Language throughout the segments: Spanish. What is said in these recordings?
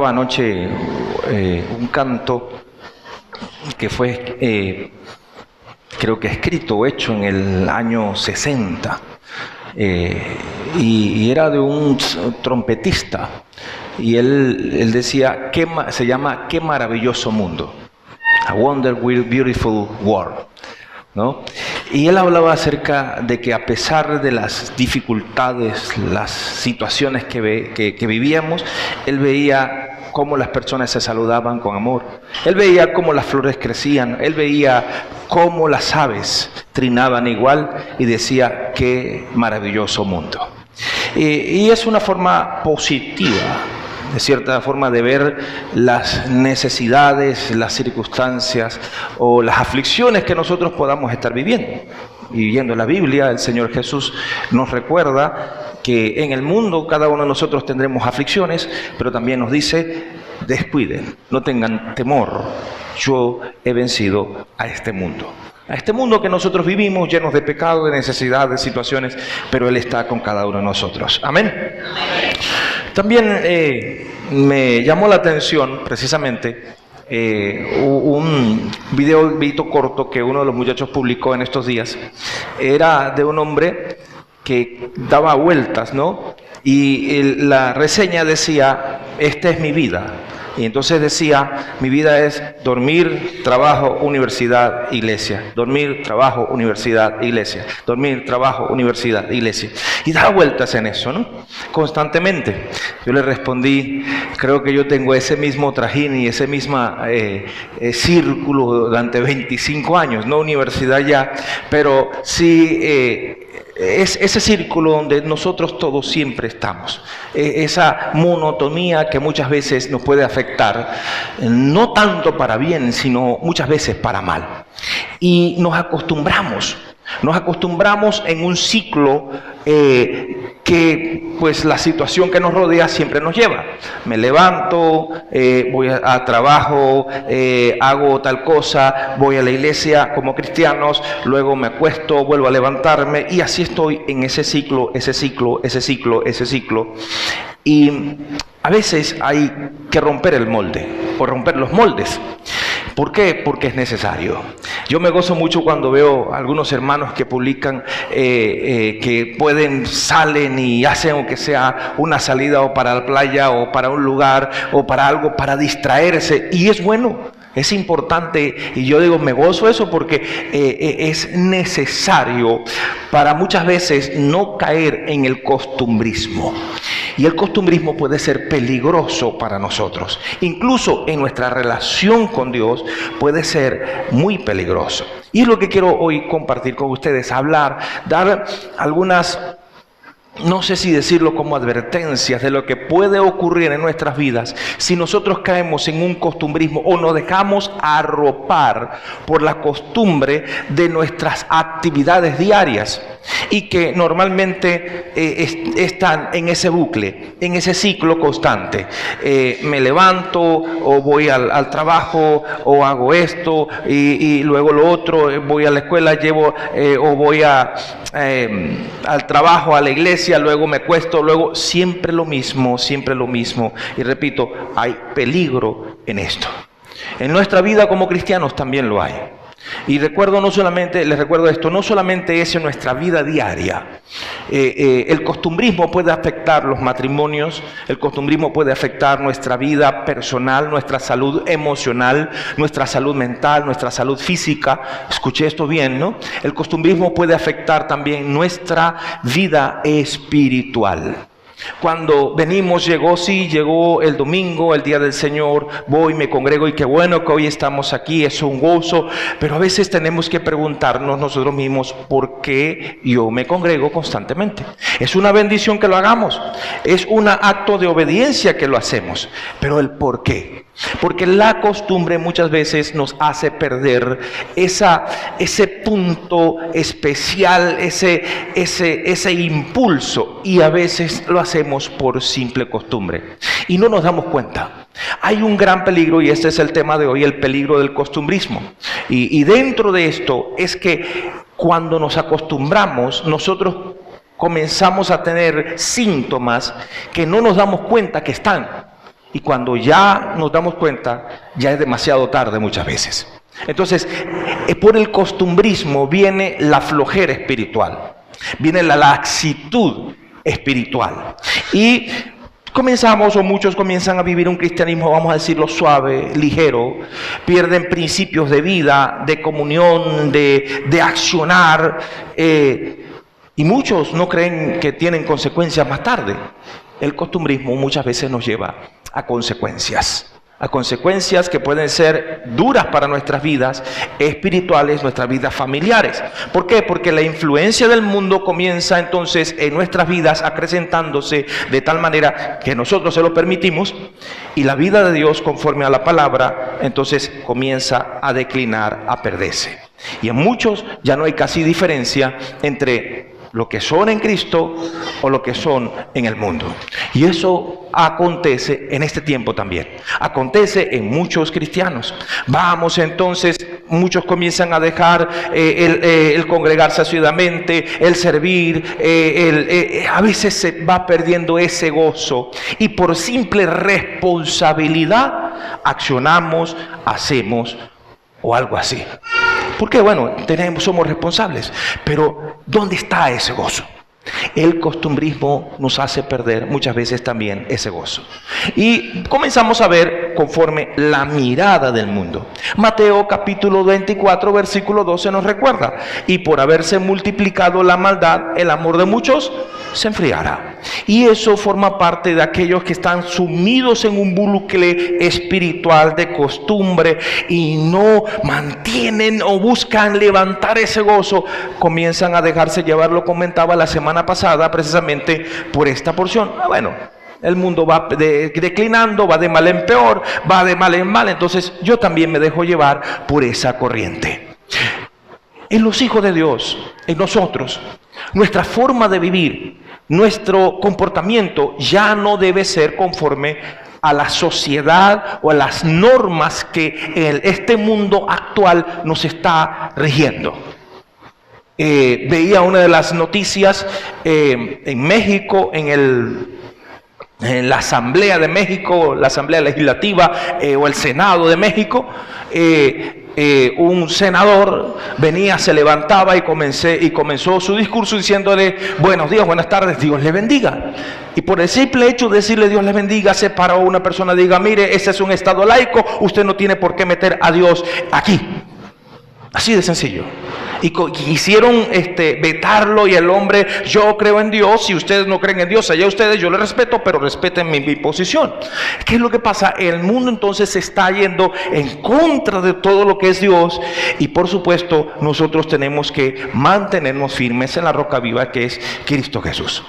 Anoche un canto que fue, creo que escrito o hecho en el año 60, y era de un trompetista, y él decía, se llama "Qué maravilloso mundo", "A Wonderful Beautiful World", ¿no? Y él hablaba acerca de que a pesar de las dificultades, las situaciones que vivíamos, él veía cómo las personas se saludaban con amor. Él veía cómo las flores crecían, él veía cómo las aves trinaban igual y decía, qué maravilloso mundo. Y es una forma positiva, de cierta forma, de ver las necesidades, las circunstancias o las aflicciones que nosotros podamos estar viviendo. Y viendo la Biblia, el Señor Jesús nos recuerda que en el mundo cada uno de nosotros tendremos aflicciones, pero también nos dice, descuiden, no tengan temor, yo he vencido a este mundo. A este mundo que nosotros vivimos, llenos de pecado, de necesidad, de situaciones, pero Él está con cada uno de nosotros. Amén. También me llamó la atención, precisamente, un videito corto que uno de los muchachos publicó en estos días. Era de un hombre que daba vueltas, ¿no? Y la reseña decía, esta es mi vida. Y entonces decía, mi vida es dormir, trabajo, universidad, iglesia. Dormir, trabajo, universidad, iglesia. Dormir, trabajo, universidad, iglesia. Y daba vueltas en eso, ¿no? Constantemente. Yo le respondí, creo que yo tengo ese mismo trajín y ese mismo círculo durante 25 años. No universidad ya, pero sí es ese círculo donde nosotros todos siempre estamos. Esa monotonía que muchas veces nos puede afectar, no tanto para bien, sino muchas veces para mal. Y nos acostumbramos en un ciclo que pues la situación que nos rodea siempre nos lleva. Me levanto, voy a trabajo, hago tal cosa, voy a la iglesia como cristianos, luego me acuesto, vuelvo a levantarme y así estoy en ese ciclo. Y a veces hay que romper el molde o romper los moldes. ¿Por qué? Porque es necesario. Yo me gozo mucho cuando veo a algunos hermanos que publican que salen y hacen aunque sea una salida o para la playa o para un lugar o para algo para distraerse. Y es bueno, es importante. Y yo digo, me gozo eso porque es necesario para muchas veces no caer en el costumbrismo. Y el costumbrismo puede ser peligroso para nosotros. Incluso en nuestra relación con Dios puede ser muy peligroso. Y es lo que quiero hoy compartir con ustedes, dar algunas, no sé si decirlo como advertencias de lo que puede ocurrir en nuestras vidas si nosotros caemos en un costumbrismo o nos dejamos arropar por la costumbre de nuestras actividades diarias y que normalmente están en ese bucle, en ese ciclo constante. Me levanto o voy al trabajo o hago esto y luego lo otro, voy a la escuela, o voy al trabajo, a la iglesia, luego me acuesto, luego siempre lo mismo. Y repito, hay peligro en esto. En nuestra vida como cristianos también lo hay. Y les recuerdo esto, no solamente es en nuestra vida diaria. El costumbrismo puede afectar los matrimonios, el costumbrismo puede afectar nuestra vida personal, nuestra salud emocional, nuestra salud mental, nuestra salud física. Escuché esto bien, ¿no? El costumbrismo puede afectar también nuestra vida espiritual. Cuando llegó el domingo, el día del Señor, voy, me congrego y qué bueno que hoy estamos aquí, es un gozo, pero a veces tenemos que preguntarnos nosotros mismos por qué yo me congrego constantemente. Es una bendición que lo hagamos, es un acto de obediencia que lo hacemos, pero el por qué. Porque la costumbre muchas veces nos hace perder ese punto especial, ese impulso, y a veces lo hacemos por simple costumbre y no nos damos cuenta. Hay un gran peligro, y este es el tema de hoy, el peligro del costumbrismo. Y dentro de esto es que cuando nos acostumbramos, nosotros comenzamos a tener síntomas que no nos damos cuenta que están. y cuando ya nos damos cuenta, ya es demasiado tarde muchas veces. Entonces, por el costumbrismo viene la flojera espiritual, viene la laxitud espiritual. Y comenzamos, o muchos comienzan a vivir un cristianismo, vamos a decirlo, suave, ligero. Pierden principios de vida, de comunión, de accionar. Y muchos no creen que tienen consecuencias más tarde. El costumbrismo muchas veces nos lleva a consecuencias que pueden ser duras para nuestras vidas espirituales, nuestras vidas familiares. ¿Por qué? Porque la influencia del mundo comienza entonces en nuestras vidas acrecentándose de tal manera que nosotros se lo permitimos, y la vida de Dios, conforme a la palabra, entonces comienza a declinar, a perderse. Y en muchos ya no hay casi diferencia entre lo que son en Cristo o lo que son en el mundo. Y eso acontece en este tiempo también. Acontece en muchos cristianos. Vamos entonces, muchos comienzan a dejar el congregarse asiduamente, el servir, a veces se va perdiendo ese gozo. Y por simple responsabilidad accionamos, hacemos o algo así. Porque bueno, somos responsables, pero ¿dónde está ese gozo? El costumbrismo nos hace perder muchas veces también ese gozo. Y comenzamos a ver conforme la mirada del mundo. Mateo capítulo 24, versículo 12 nos recuerda: y por haberse multiplicado la maldad, el amor de muchos se enfriará. Y eso forma parte de aquellos que están sumidos en un bucle espiritual de costumbre y no mantienen o buscan levantar ese gozo. Comienzan a dejarse llevar, lo comentaba la semana pasada precisamente por esta porción. Bueno, el mundo va declinando, va de mal en peor, va de mal en mal, entonces yo también me dejo llevar por esa corriente. En los hijos de Dios, en nosotros, nuestra forma de vivir, nuestro comportamiento ya no debe ser conforme a la sociedad o a las normas que este mundo actual nos está rigiendo. Veía una de las noticias en México, en la Asamblea de México, la Asamblea Legislativa o el Senado de México. Un senador venía, se levantaba y comenzó su discurso diciéndole: buenos días, buenas tardes, Dios le bendiga. Y por el simple hecho de decirle Dios le bendiga, se paró una persona y diga: mire, este es un estado laico, usted no tiene por qué meter a Dios aquí. Así de sencillo. Y quisieron vetarlo, y el hombre: yo creo en Dios, si ustedes no creen en Dios, allá ustedes, yo les respeto, pero respeten mi posición. ¿Qué es lo que pasa? El mundo entonces se está yendo en contra de todo lo que es Dios, y por supuesto nosotros tenemos que mantenernos firmes en la roca viva que es Cristo Jesús.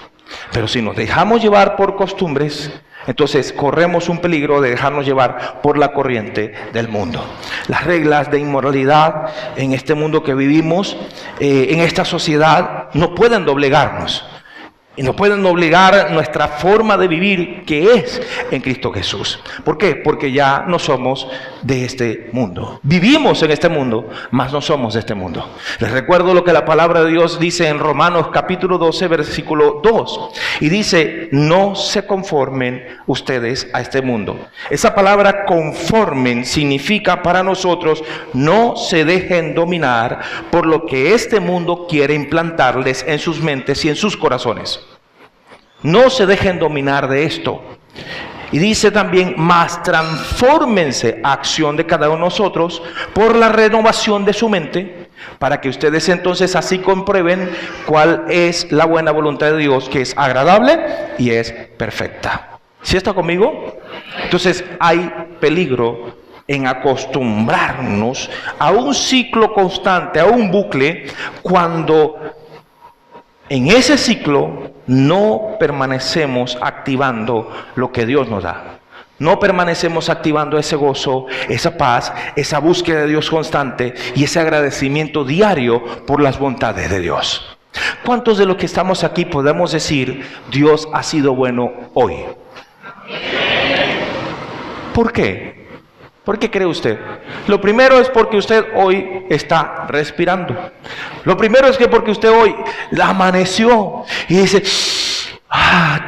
Pero si nos dejamos llevar por costumbres, entonces corremos un peligro de dejarnos llevar por la corriente del mundo. Las reglas de inmoralidad en este mundo que vivimos, en esta sociedad, no pueden doblegarnos. Y no pueden obligar nuestra forma de vivir, que es en Cristo Jesús. ¿Por qué? Porque ya no somos de este mundo. Vivimos en este mundo, mas no somos de este mundo. Les recuerdo lo que la palabra de Dios dice en Romanos capítulo 12, versículo 2. Y dice: no se conformen ustedes a este mundo. Esa palabra conformen significa para nosotros: no se dejen dominar por lo que este mundo quiere implantarles en sus mentes y en sus corazones. No se dejen dominar de esto. Y dice también: mas transfórmense, acción de cada uno de nosotros, por la renovación de su mente, para que ustedes entonces así comprueben cuál es la buena voluntad de Dios, que es agradable y es perfecta. ¿Sí está conmigo? Entonces hay peligro en acostumbrarnos a un ciclo constante, a un bucle, cuando en ese ciclo no permanecemos activando lo que Dios nos da. No permanecemos activando ese gozo, esa paz, esa búsqueda de Dios constante y ese agradecimiento diario por las bondades de Dios. ¿Cuántos de los que estamos aquí podemos decir: Dios ha sido bueno hoy? ¿Por qué? ¿Por qué cree usted? Lo primero es porque usted hoy está respirando. Lo primero es que porque usted hoy amaneció y dice: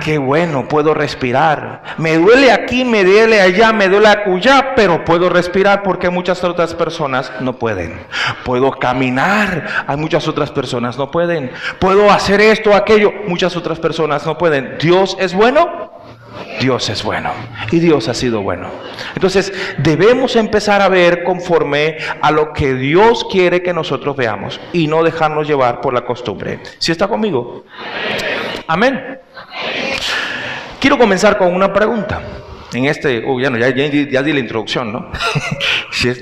qué bueno, puedo respirar. Me duele aquí, me duele allá, me duele acullá, pero puedo respirar porque muchas otras personas no pueden. Puedo caminar, hay muchas otras personas no pueden. Puedo hacer esto, aquello, muchas otras personas no pueden. ¿Dios es bueno? Dios es bueno y Dios ha sido bueno. Entonces debemos empezar a ver conforme a lo que Dios quiere que nosotros veamos y no dejarnos llevar por la costumbre. ¿Sí está conmigo? Amén. Quiero comenzar con una pregunta. Ya di la introducción, ¿no?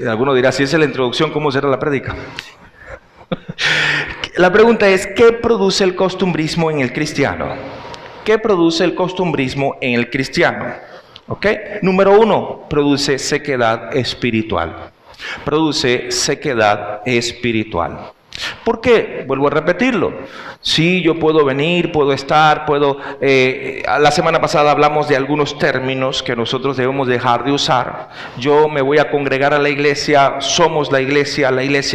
Alguno dirá, si esa es la introducción, ¿cómo será la prédica? La pregunta es, ¿qué produce el costumbrismo en el cristiano? ¿Qué produce el costumbrismo en el cristiano? ¿Ok? Número 1, produce sequedad espiritual. Produce sequedad espiritual. ¿Por qué? Vuelvo a repetirlo. Sí, yo puedo venir, puedo estar, la semana pasada hablamos de algunos términos que nosotros debemos dejar de usar. Yo me voy a congregar a la iglesia, somos la iglesia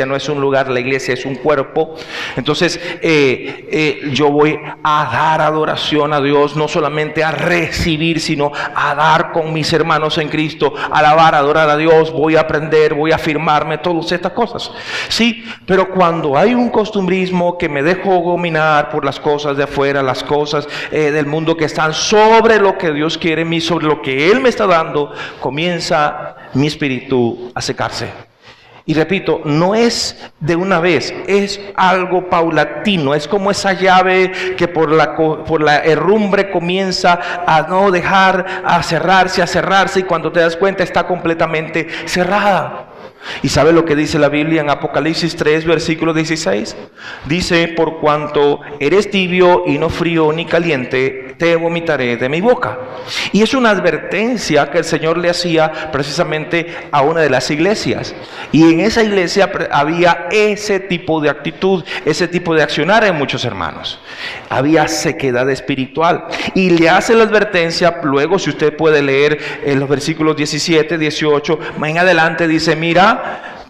no es un lugar, la iglesia es un cuerpo. Entonces, yo voy a dar adoración a Dios, no solamente a recibir, sino a dar con mis hermanos en Cristo, alabar, adorar a Dios, voy a aprender, voy a afirmarme, todas estas cosas. Sí, pero cuando hay un costumbrismo que me dejo dominar por las cosas de afuera, las cosas del mundo que están sobre lo que Dios quiere en mí, sobre lo que Él me está dando, comienza mi espíritu a secarse. Y repito, no es de una vez, es algo paulatino, es como esa llave que por la herrumbre comienza a no dejar, a cerrarse y cuando te das cuenta está completamente cerrada. ¿Y sabe lo que dice la Biblia en Apocalipsis 3, versículo 16? Dice, por cuanto eres tibio y no frío ni caliente, te vomitaré de mi boca. Y es una advertencia que el Señor le hacía precisamente a una de las iglesias. Y en esa iglesia había ese tipo de actitud, ese tipo de accionar en muchos hermanos. Había sequedad espiritual. Y le hace la advertencia, luego si usted puede leer en los versículos 17, 18, más en adelante dice, mira,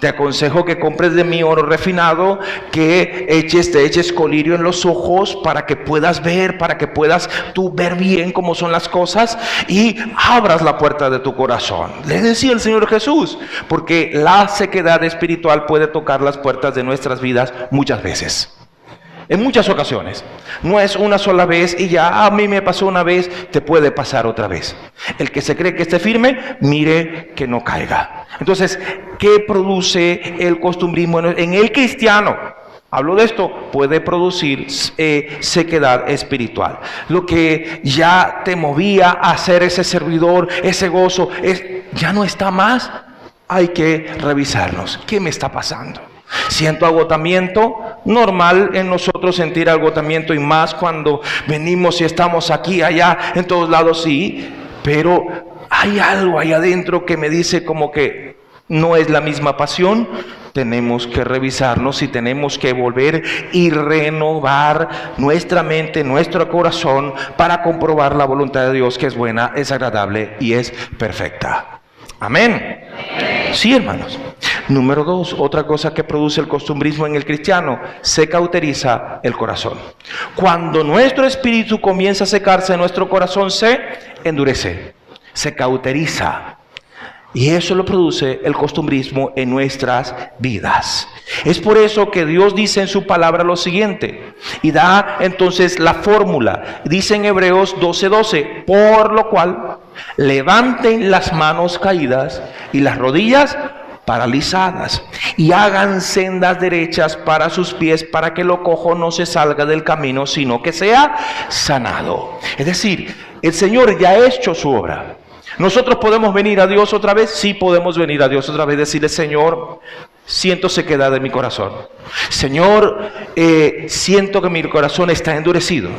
te aconsejo que compres de mí oro refinado, que te eches colirio en los ojos para que puedas ver, para que puedas tú ver bien cómo son las cosas y abras la puerta de tu corazón. Le decía el Señor Jesús, porque la sequedad espiritual puede tocar las puertas de nuestras vidas muchas veces. En muchas ocasiones. No es una sola vez y ya a mí me pasó una vez, te puede pasar otra vez. El que se cree que esté firme, mire que no caiga. Entonces, ¿qué produce el costumbrismo en el cristiano? Hablo de esto, puede producir sequedad espiritual. Lo que ya te movía a ser ese servidor, ese gozo, ya no está más. Hay que revisarnos. ¿Qué me está pasando? Siento agotamiento, normal en nosotros sentir agotamiento y más cuando venimos y estamos aquí, allá, en todos lados, sí, pero hay algo ahí adentro que me dice como que no es la misma pasión. Tenemos que revisarnos y tenemos que volver y renovar nuestra mente, nuestro corazón para comprobar la voluntad de Dios que es buena, es agradable y es perfecta. Amén. Sí, hermanos. Número 2, otra cosa que produce el costumbrismo en el cristiano, se cauteriza el corazón. Cuando nuestro espíritu comienza a secarse, nuestro corazón se endurece, se cauteriza. Y eso lo produce el costumbrismo en nuestras vidas. Es por eso que Dios dice en su palabra lo siguiente, y da entonces la fórmula. Dice en Hebreos 12:12, por lo cual levanten las manos caídas y las rodillas paralizadas, y hagan sendas derechas para sus pies, para que lo cojo no se salga del camino, sino que sea sanado. Es decir, el Señor ya ha hecho su obra. ¿Nosotros podemos venir a Dios otra vez? Sí, podemos venir a Dios otra vez, decirle, Señor, siento sequedad en mi corazón. Señor, siento que mi corazón está endurecido.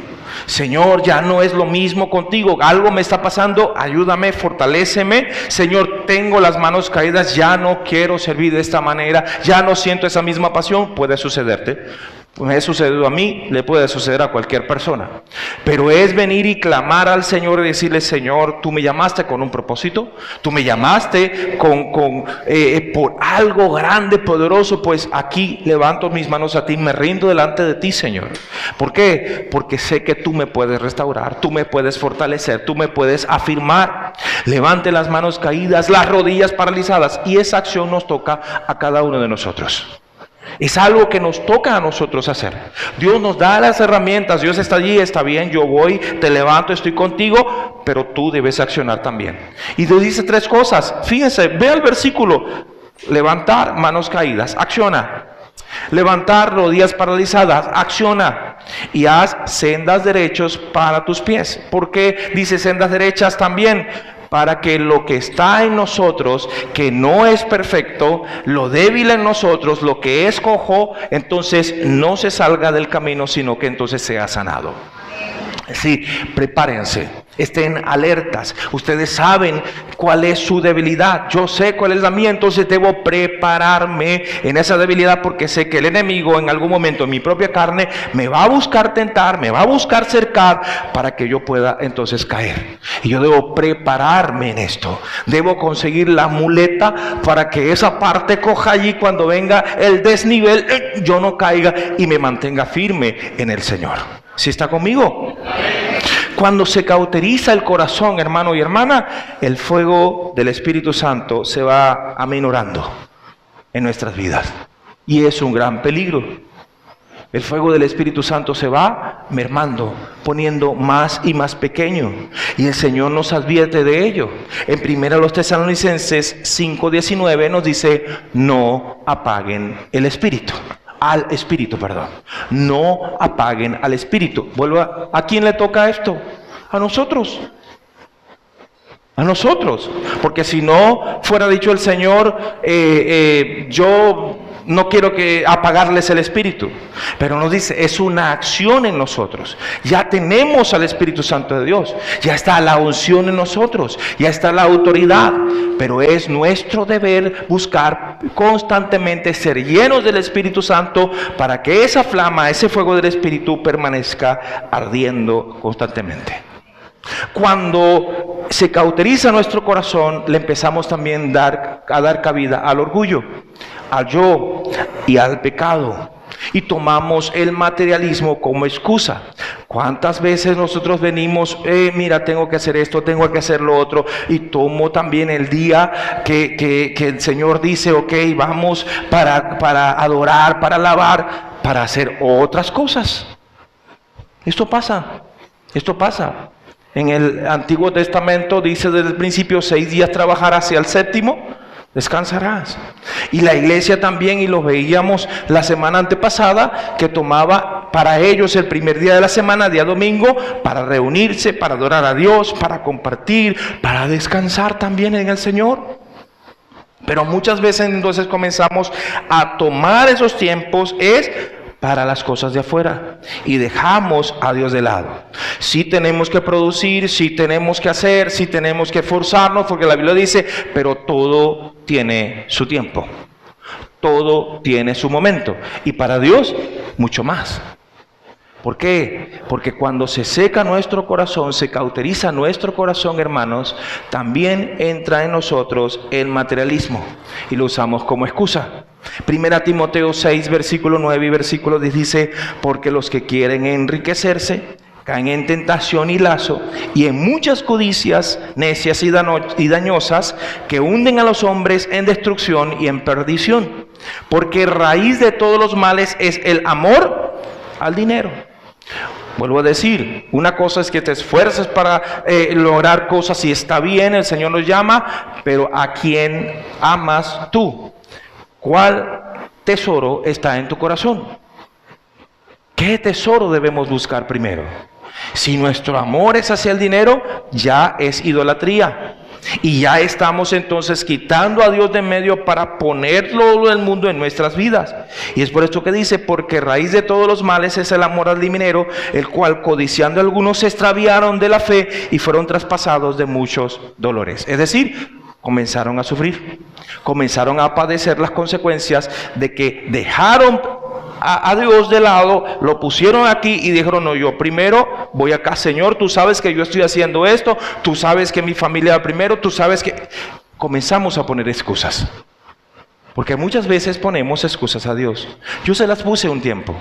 Señor, ya no es lo mismo contigo, algo me está pasando, ayúdame, fortaléceme. Señor, tengo las manos caídas, ya no quiero servir de esta manera, ya no siento esa misma pasión. Puede sucederte. Me ha sucedido a mí, le puede suceder a cualquier persona. Pero es venir y clamar al Señor y decirle: Señor, tú me llamaste con un propósito, tú me llamaste por algo grande, poderoso, pues aquí levanto mis manos a ti, me rindo delante de ti, Señor. ¿Por qué? Porque sé que tú me puedes restaurar, tú me puedes fortalecer, tú me puedes afirmar. Levante las manos caídas, las rodillas paralizadas, y esa acción nos toca a cada uno de nosotros. Es algo que nos toca a nosotros hacer. Dios nos da las herramientas. Dios está allí, está bien, yo voy, te levanto, estoy contigo, pero tú debes accionar también. Y Dios dice 3 cosas. Fíjense, ve al versículo: levantar manos caídas, acciona. Levantar rodillas paralizadas, acciona. Y haz sendas derechos para tus pies. ¿Por qué dice sendas derechas también? Para que lo que está en nosotros, que no es perfecto, lo débil en nosotros, lo que es cojo, entonces no se salga del camino, sino que entonces sea sanado. Sí, prepárense, estén alertas. Ustedes saben cuál es su debilidad. Yo sé cuál es la mía, entonces debo prepararme en esa debilidad, porque sé que el enemigo en algún momento en mi propia carne me va a buscar tentar, me va a buscar cercar para que yo pueda entonces caer. Y yo debo prepararme en esto. Debo conseguir la muleta para que esa parte coja allí cuando venga el desnivel, yo no caiga y me mantenga firme en el Señor. ¿Sí está conmigo? Cuando se cauteriza el corazón, hermano y hermana, el fuego del Espíritu Santo se va aminorando en nuestras vidas. Y es un gran peligro. El fuego del Espíritu Santo se va mermando, poniendo más y más pequeño. Y el Señor nos advierte de ello. En 1 Tesalonicenses 5:19 nos dice: no apaguen el Espíritu. Al Espíritu, perdón. No apaguen al Espíritu. Vuelvo ¿a quién le toca esto? A nosotros. A nosotros. Porque si no fuera dicho el Señor, yo no quiero apagarles el Espíritu. Pero nos dice, es una acción en nosotros. Ya tenemos al Espíritu Santo de Dios. Ya está la unción en nosotros. Ya está la autoridad. Pero es nuestro deber buscar constantemente ser llenos del Espíritu Santo para que esa flama, ese fuego del Espíritu permanezca ardiendo constantemente. Cuando se cauteriza nuestro corazón, le empezamos también a dar cabida al orgullo, al yo y al pecado. Y tomamos el materialismo como excusa. ¿Cuántas veces nosotros venimos, mira, tengo que hacer esto, tengo que hacer lo otro? Y tomo también el día que el Señor dice, ok, vamos para adorar, para alabar, para hacer otras cosas. Esto pasa. En el Antiguo Testamento dice desde el principio: 6 días trabajarás y al 7º descansarás. Y la iglesia también, y lo veíamos la semana antepasada, que tomaba para ellos el primer día de la semana, día domingo, para reunirse, para adorar a Dios, para compartir, para descansar también en el Señor. Pero muchas veces entonces comenzamos a tomar esos tiempos para las cosas de afuera y dejamos a Dios de lado. Sí tenemos que producir, sí tenemos que hacer, sí tenemos que esforzarnos, porque la Biblia dice, pero todo tiene su tiempo, todo tiene su momento, y para Dios mucho más. ¿Por qué? Porque cuando se seca nuestro corazón, se cauteriza nuestro corazón, hermanos, también entra en nosotros el materialismo y lo usamos como excusa. 1 Timoteo 6, versículo 9 y versículo 10 dice: porque los que quieren enriquecerse caen en tentación y lazo y en muchas codicias necias y dañosas que hunden a los hombres en destrucción y en perdición. Porque raíz de todos los males es el amor al dinero. Vuelvo a decir, una cosa es que te esfuerces para lograr cosas y está bien, el Señor nos llama, pero ¿a quién amas tú? ¿Cuál tesoro está en tu corazón? ¿Qué tesoro debemos buscar primero? Si nuestro amor es hacia el dinero, ya es idolatría. Y ya estamos entonces quitando a Dios de en medio para ponerlo del mundo en nuestras vidas. Y es por esto que dice: porque raíz de todos los males es el amor al dinero, el cual codiciando algunos se extraviaron de la fe y fueron traspasados de muchos dolores. Es decir, comenzaron a sufrir, comenzaron a padecer las consecuencias de que dejaron a Dios de lado, lo pusieron aquí y dijeron, no, yo primero voy acá, Señor, tú sabes que yo estoy haciendo esto, tú sabes que mi familia va primero, tú sabes que... Comenzamos a poner excusas. Porque muchas veces ponemos excusas a Dios. Yo se las puse un tiempo,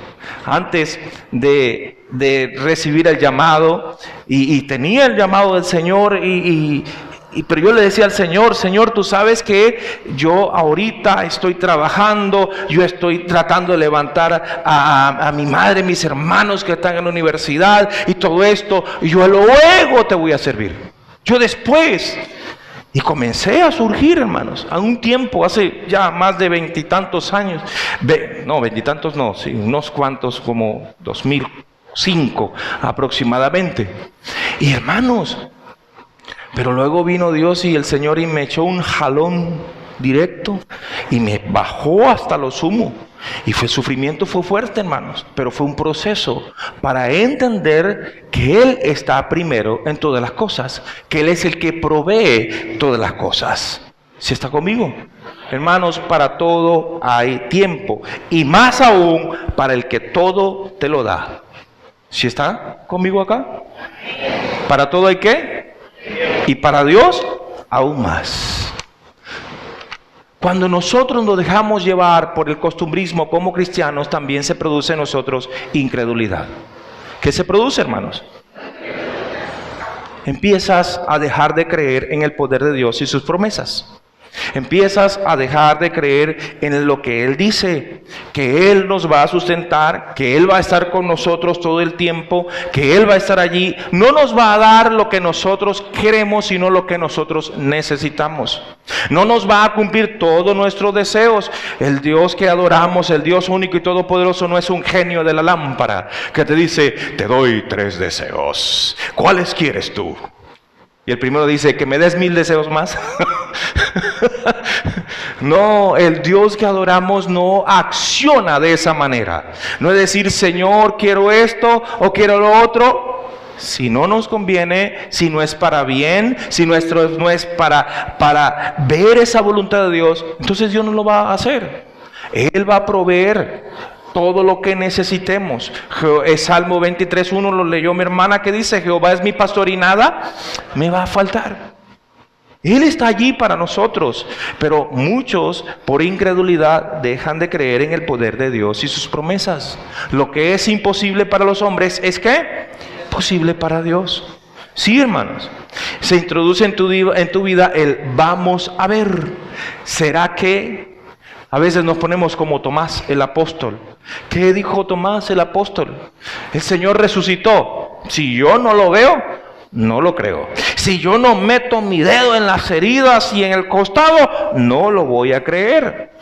antes de recibir el llamado, y tenía el llamado del Señor, pero yo le decía al Señor, Señor, tú sabes que yo ahorita estoy trabajando, yo estoy tratando de levantar a mi madre, mis hermanos que están en la universidad y todo esto, y yo luego te voy a servir. Yo después... Y comencé a surgir, hermanos, a un tiempo, hace ya más de 20 y tantos años, no, 20 y tantos no, sí, unos cuantos, como 2005 aproximadamente. Y hermanos, pero luego vino Dios y el Señor y me echó un jalón directo y me bajó hasta lo sumo. Y el sufrimiento fue fuerte, hermanos, pero fue un proceso para entender que Él está primero en todas las cosas, que Él es el que provee todas las cosas. ¿Sí está conmigo? Hermanos, para todo hay tiempo, y más aún para el que todo te lo da. ¿Sí está conmigo acá? ¿Para todo hay qué? Y para Dios aún más. Cuando nosotros nos dejamos llevar por el costumbrismo como cristianos, también se produce en nosotros incredulidad. ¿Qué se produce, hermanos? Empiezas a dejar de creer en el poder de Dios y sus promesas. Empiezas a dejar de creer en lo que Él dice, que Él nos va a sustentar, que Él va a estar con nosotros todo el tiempo, que Él va a estar allí. No nos va a dar lo que nosotros queremos, sino lo que nosotros necesitamos. No nos va a cumplir todos nuestros deseos. El Dios que adoramos, el Dios único y todopoderoso, no es un genio de la lámpara que te dice, te doy 3 deseos. ¿Cuáles quieres tú? Y el primero dice, que me des 1000 deseos más. No, el Dios que adoramos no acciona de esa manera. No es decir, Señor, quiero esto o quiero lo otro. Si no nos conviene, si no es para bien, si no es para ver esa voluntad de Dios, entonces Dios no lo va a hacer. Él va a proveer todo lo que necesitemos. Salmo 23:1 lo leyó mi hermana, que dice, Jehová es mi pastor y nada me va a faltar. Él está allí para nosotros, pero muchos por incredulidad dejan de creer en el poder de Dios y sus promesas. Lo que es imposible para los hombres es ¿qué? Posible para Dios. Sí, hermanos, se introduce en tu vida el vamos a ver. ¿Será que? A veces nos ponemos como Tomás el apóstol. ¿Qué dijo Tomás el apóstol? El Señor resucitó. Si yo no lo veo, no lo creo. Si yo no meto mi dedo en las heridas y en el costado, no lo voy a creer.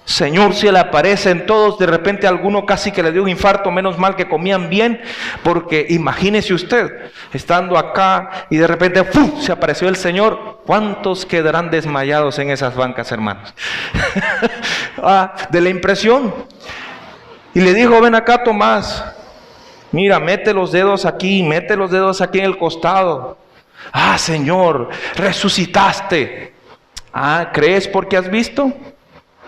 Señor, si Él aparece en todos, de repente a alguno casi que le dio un infarto, menos mal que comían bien, porque imagínese usted, estando acá y de repente ¡fum!, se apareció el Señor. ¿Cuántos quedarán desmayados en esas bancas, hermanos? De la impresión. Y le dijo, ven acá, Tomás, mira, mete los dedos aquí en el costado. Ah, Señor, resucitaste. Ah, ¿crees porque has visto?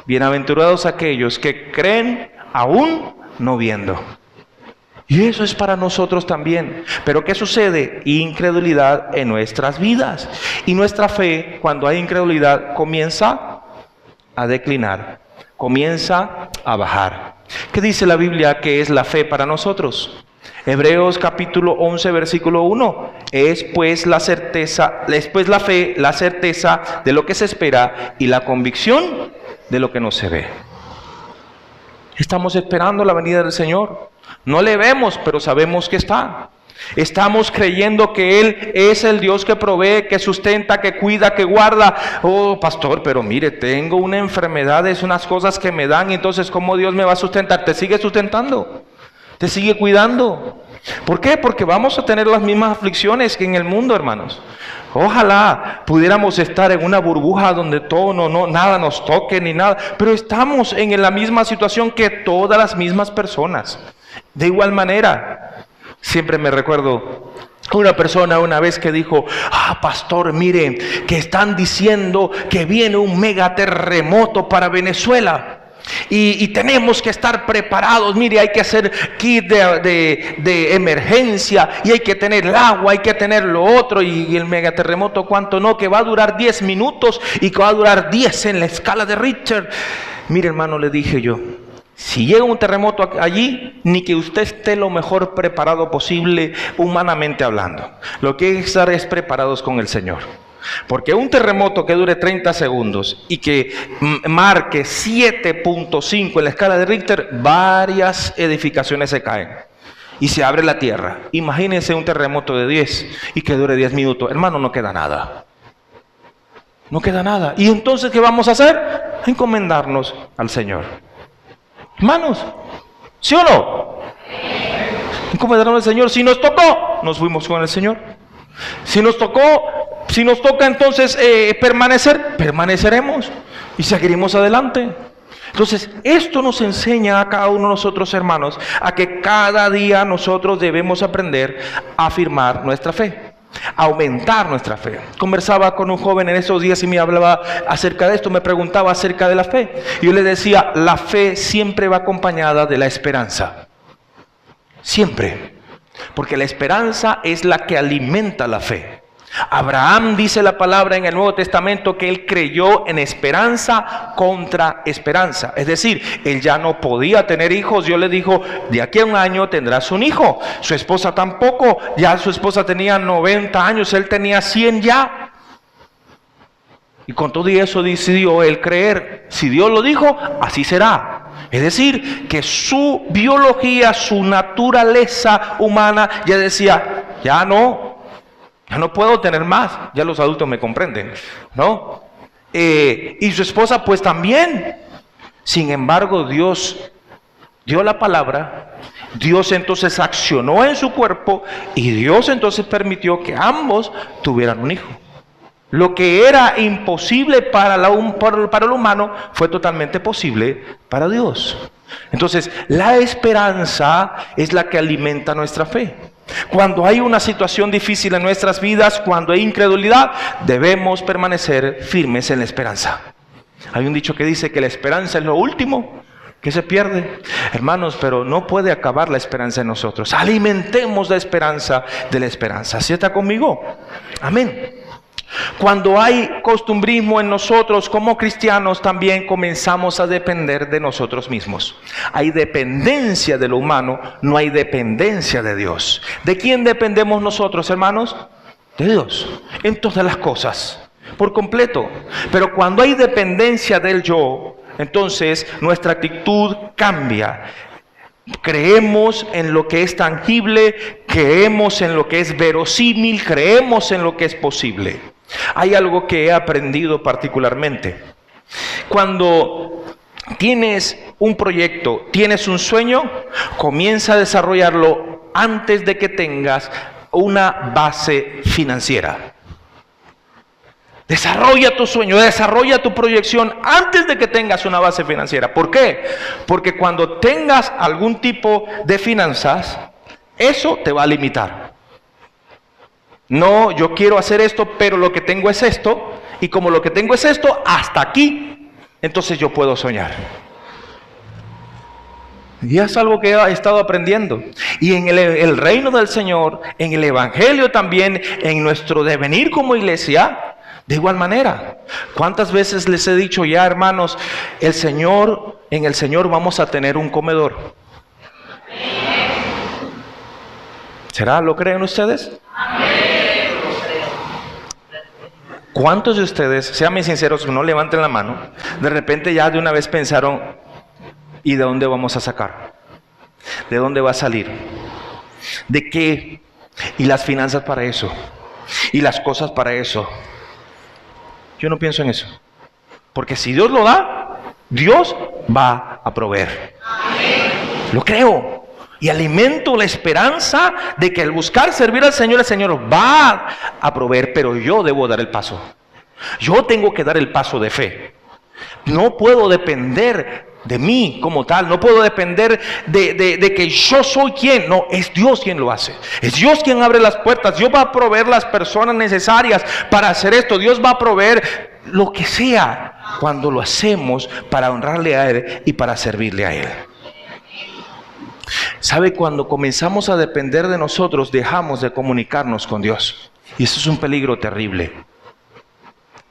Bienaventurados aquellos que creen aún no viendo. Y eso es para nosotros también. Pero ¿qué sucede? Incredulidad en nuestras vidas. Y nuestra fe, cuando hay incredulidad, comienza a declinar, comienza a bajar. ¿Qué dice la Biblia que es la fe para nosotros? Hebreos capítulo 11 versículo 1. Es pues la fe, la certeza de lo que se espera y la convicción de lo que no se ve. Estamos esperando la venida del Señor. No le vemos, pero sabemos que está. Estamos creyendo que Él es el Dios que provee, que sustenta, que cuida, que guarda. Oh, pastor, pero mire, tengo una enfermedad, es unas cosas que me dan, entonces ¿cómo Dios me va a sustentar? Te sigue sustentando, te sigue cuidando. ¿Por qué? Porque vamos a tener las mismas aflicciones que en el mundo, hermanos. Ojalá pudiéramos estar en una burbuja donde todo nada nos toque ni nada, pero estamos en la misma situación que todas las mismas personas. De igual manera, siempre me recuerdo una persona una vez que dijo, pastor, mire, que están diciendo que viene un mega terremoto para Venezuela. Y tenemos que estar preparados. Mire, hay que hacer kit de emergencia, y hay que tener el agua, hay que tener lo otro, y el megaterremoto, ¿cuánto no? Que va a durar 10 minutos y que va a durar 10 en la escala de Richter. Mire, hermano, le dije yo, si llega un terremoto allí, ni que usted esté lo mejor preparado posible humanamente hablando. Lo que hay que estar es preparados con el Señor. Porque un terremoto que dure 30 segundos y que marque 7.5 en la escala de Richter, varias edificaciones se caen y se abre la tierra. Imagínense un terremoto de 10 y que dure 10 minutos. Hermano, no queda nada. No queda nada. ¿Y entonces qué vamos a hacer? Encomendarnos al Señor. Hermanos, ¿sí o no? Encomendarnos al Señor. Si nos tocó, nos fuimos con el Señor. Si nos toca entonces permanecer, permaneceremos y seguiremos adelante. Entonces, esto nos enseña a cada uno de nosotros, hermanos, a que cada día nosotros debemos aprender a afirmar nuestra fe, a aumentar nuestra fe. Conversaba con un joven en esos días y me hablaba acerca de esto, me preguntaba acerca de la fe. Y yo le decía, la fe siempre va acompañada de la esperanza. Siempre. Porque la esperanza es la que alimenta la fe. Abraham, dice la palabra en el Nuevo Testamento, que él creyó en esperanza contra esperanza. Es decir, él ya no podía tener hijos. Dios le dijo, de aquí a un año tendrás un hijo. Su esposa tampoco. Ya su esposa tenía 90 años, él tenía 100 ya. Y con todo eso decidió él creer. Si Dios lo dijo, así será. Es decir, que su biología, su naturaleza humana ya decía, ya no puedo tener más. Ya los adultos me comprenden, ¿no? Y su esposa pues también. Sin embargo, Dios dio la palabra. Dios entonces accionó en su cuerpo y Dios entonces permitió que ambos tuvieran un hijo. Lo que era imposible para el humano fue totalmente posible para Dios. Entonces, la esperanza es la que alimenta nuestra fe. Cuando hay una situación difícil en nuestras vidas, cuando hay incredulidad, debemos permanecer firmes en la esperanza. Hay un dicho que dice que la esperanza es lo último que se pierde. Hermanos, pero no puede acabar la esperanza en nosotros. Alimentemos la esperanza de la esperanza. ¿Sí está conmigo? Amén. Cuando hay costumbrismo en nosotros como cristianos, también comenzamos a depender de nosotros mismos. Hay dependencia de lo humano, no hay dependencia de Dios. ¿De quién dependemos nosotros, hermanos? De Dios, en todas las cosas, por completo. Pero cuando hay dependencia del yo, entonces nuestra actitud cambia. Creemos en lo que es tangible, creemos en lo que es verosímil, creemos en lo que es posible. Hay algo que he aprendido particularmente. Cuando tienes un proyecto, tienes un sueño, comienza a desarrollarlo antes de que tengas una base financiera. Desarrolla tu sueño, desarrolla tu proyección antes de que tengas una base financiera. ¿Por qué? Porque cuando tengas algún tipo de finanzas, eso te va a limitar. No, yo quiero hacer esto, pero lo que tengo es esto, y como lo que tengo es esto, hasta aquí, entonces yo puedo soñar. Y es algo que he estado aprendiendo. Y en el reino del Señor, en el Evangelio también, en nuestro devenir como iglesia, de igual manera. ¿Cuántas veces les he dicho ya, hermanos, en el Señor vamos a tener un comedor? ¿Será? ¿Lo creen ustedes? ¿Cuántos de ustedes, sean sinceros, no levanten la mano, de repente ya de una vez pensaron, ¿y de dónde vamos a sacar? ¿De dónde va a salir? ¿De qué? ¿Y las finanzas para eso? ¿Y las cosas para eso? Yo no pienso en eso. Porque si Dios lo da, Dios va a proveer. Lo creo. Y alimento la esperanza de que al buscar servir al Señor, el Señor va a proveer, pero yo debo dar el paso. Yo tengo que dar el paso de fe. No puedo depender de mí como tal, no puedo depender de que yo soy quien. No, es Dios quien lo hace. Es Dios quien abre las puertas. Dios va a proveer las personas necesarias para hacer esto. Dios va a proveer lo que sea. cuando lo hacemos para honrarle a Él y para servirle a Él. ¿Sabe? Cuando comenzamos a depender de nosotros, dejamos de comunicarnos con Dios. Y eso es un peligro terrible,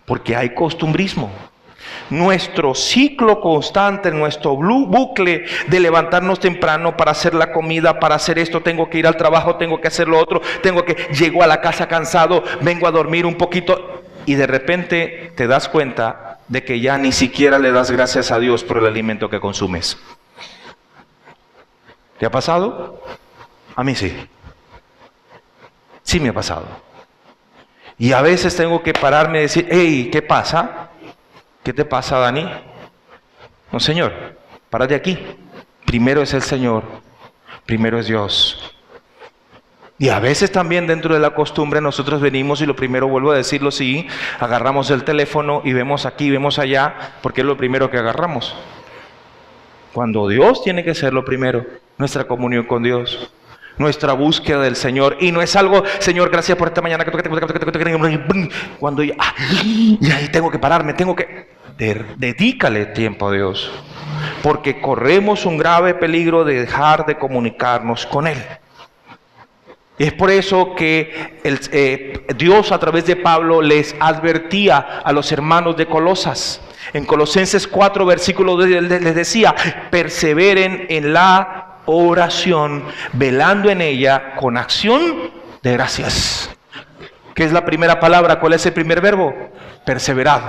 porque hay costumbrismo. Nuestro ciclo constante, nuestro bucle de levantarnos temprano para hacer la comida, para hacer esto, tengo que ir al trabajo, tengo que hacer lo otro, llego a la casa cansado, vengo a dormir un poquito, y de repente te das cuenta de que ya ni siquiera le das gracias a Dios por el alimento que consumes. ¿Te ha pasado? A mí sí. Sí me ha pasado. Y a veces tengo que pararme y decir, hey, ¿qué pasa? ¿Qué te pasa, Dani? No, Señor, párate aquí. Primero es el Señor, primero es Dios. Y a veces también dentro de la costumbre nosotros venimos y lo primero, vuelvo a decirlo, sí, agarramos el teléfono y vemos aquí, vemos allá, porque es lo primero que agarramos. Cuando Dios tiene que ser lo primero, nuestra comunión con Dios, nuestra búsqueda del Señor. Y no es algo, Señor, gracias por esta mañana, cuando ya, y ahí tengo que pararme, dedícale tiempo a Dios, porque corremos un grave peligro de dejar de comunicarnos con Él. Y es por eso que Dios a través de Pablo les advertía a los hermanos de Colosas. En Colosenses 4, versículo 10 les decía, perseveren en la oración, velando en ella con acción de gracias. ¿Qué es la primera palabra? ¿Cuál es el primer verbo? Perseverad.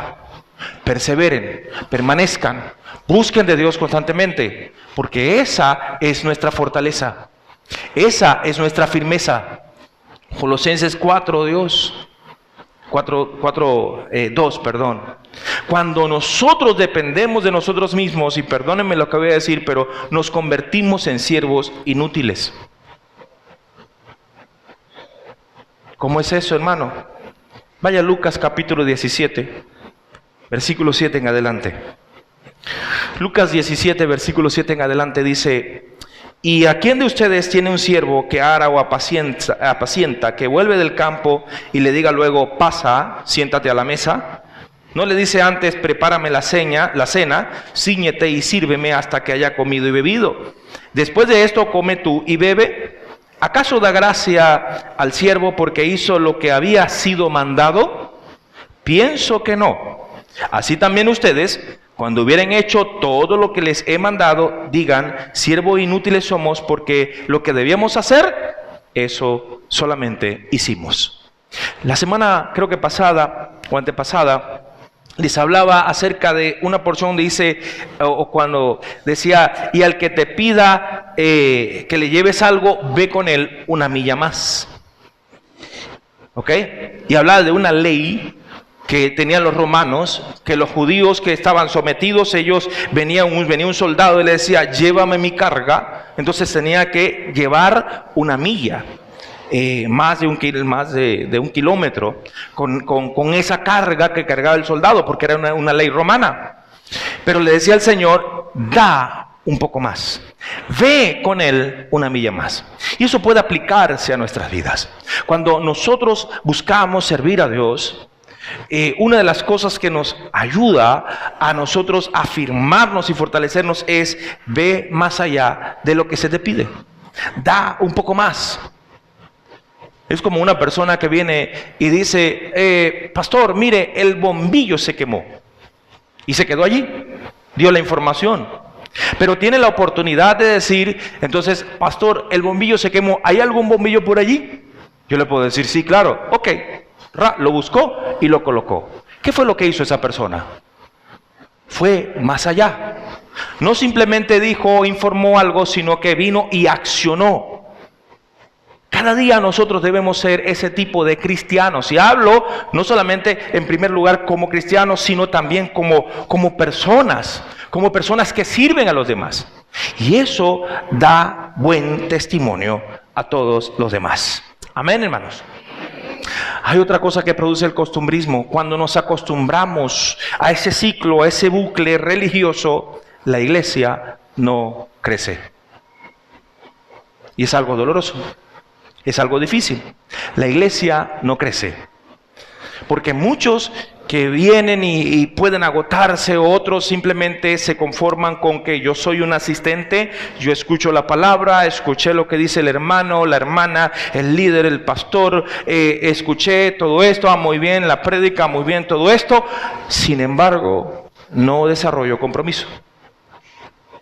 Perseveren, permanezcan, busquen de Dios constantemente, porque esa es nuestra fortaleza. Esa es nuestra firmeza. Colosenses 2. Cuando nosotros dependemos de nosotros mismos, y perdónenme lo que voy a decir, pero nos convertimos en siervos inútiles. ¿Cómo es eso, hermano? Vaya a Lucas capítulo 17, versículo 7 en adelante. Lucas 17, versículo 7 en adelante dice: ¿y a quién de ustedes tiene un siervo que ara o apacienta, que vuelve del campo y le diga luego, pasa, siéntate a la mesa? ¿No le dice antes, prepárame la cena, cíñete y sírveme hasta que haya comido y bebido? Después de esto come tú y bebe. ¿Acaso da gracia al siervo porque hizo lo que había sido mandado? Pienso que no. Así también ustedes, cuando hubieren hecho todo lo que les he mandado, digan, siervos inútiles somos, porque lo que debíamos hacer, eso solamente hicimos. La semana, creo que pasada o antepasada, les hablaba acerca de una porción donde dice, o cuando decía, y al que te pida que le lleves algo, ve con él una milla más. ¿Ok? Y hablaba de una ley que tenían los romanos, que los judíos que estaban sometidos, ellos venía un soldado y le decía, llévame mi carga, entonces tenía que llevar una milla, más de un kilómetro, con esa carga que cargaba el soldado, porque era una ley romana. Pero le decía al Señor, da un poco más, ve con él una milla más. Y eso puede aplicarse a nuestras vidas. Cuando nosotros buscamos servir a Dios, una de las cosas que nos ayuda a nosotros a afirmarnos y fortalecernos es ve más allá de lo que se te pide. Da un poco más. Es como una persona que viene y dice, pastor, mire, el bombillo se quemó. Y se quedó allí, dio la información. Pero tiene la oportunidad de decir, entonces, pastor, el bombillo se quemó, ¿hay algún bombillo por allí? Yo le puedo decir, sí, claro, ok. Lo buscó y lo colocó. ¿Qué fue lo que hizo esa persona? Fue más allá. No simplemente dijo o informó algo, sino que vino y accionó. Cada día nosotros debemos ser ese tipo de cristianos. Y hablo no solamente en primer lugar como cristianos, sino también como personas que sirven a los demás. Y eso da buen testimonio a todos los demás. Amén, hermanos. Hay otra cosa que produce el costumbrismo. Cuando nos acostumbramos a ese ciclo, a ese bucle religioso, la iglesia no crece. Y es algo doloroso, es algo difícil. La iglesia no crece. Porque muchos que vienen y pueden agotarse, otros simplemente se conforman con que yo soy un asistente, yo escucho la palabra, escuché lo que dice el hermano, la hermana, el líder, el pastor, escuché todo esto, muy bien la prédica, muy bien todo esto, sin embargo, no desarrollo compromiso.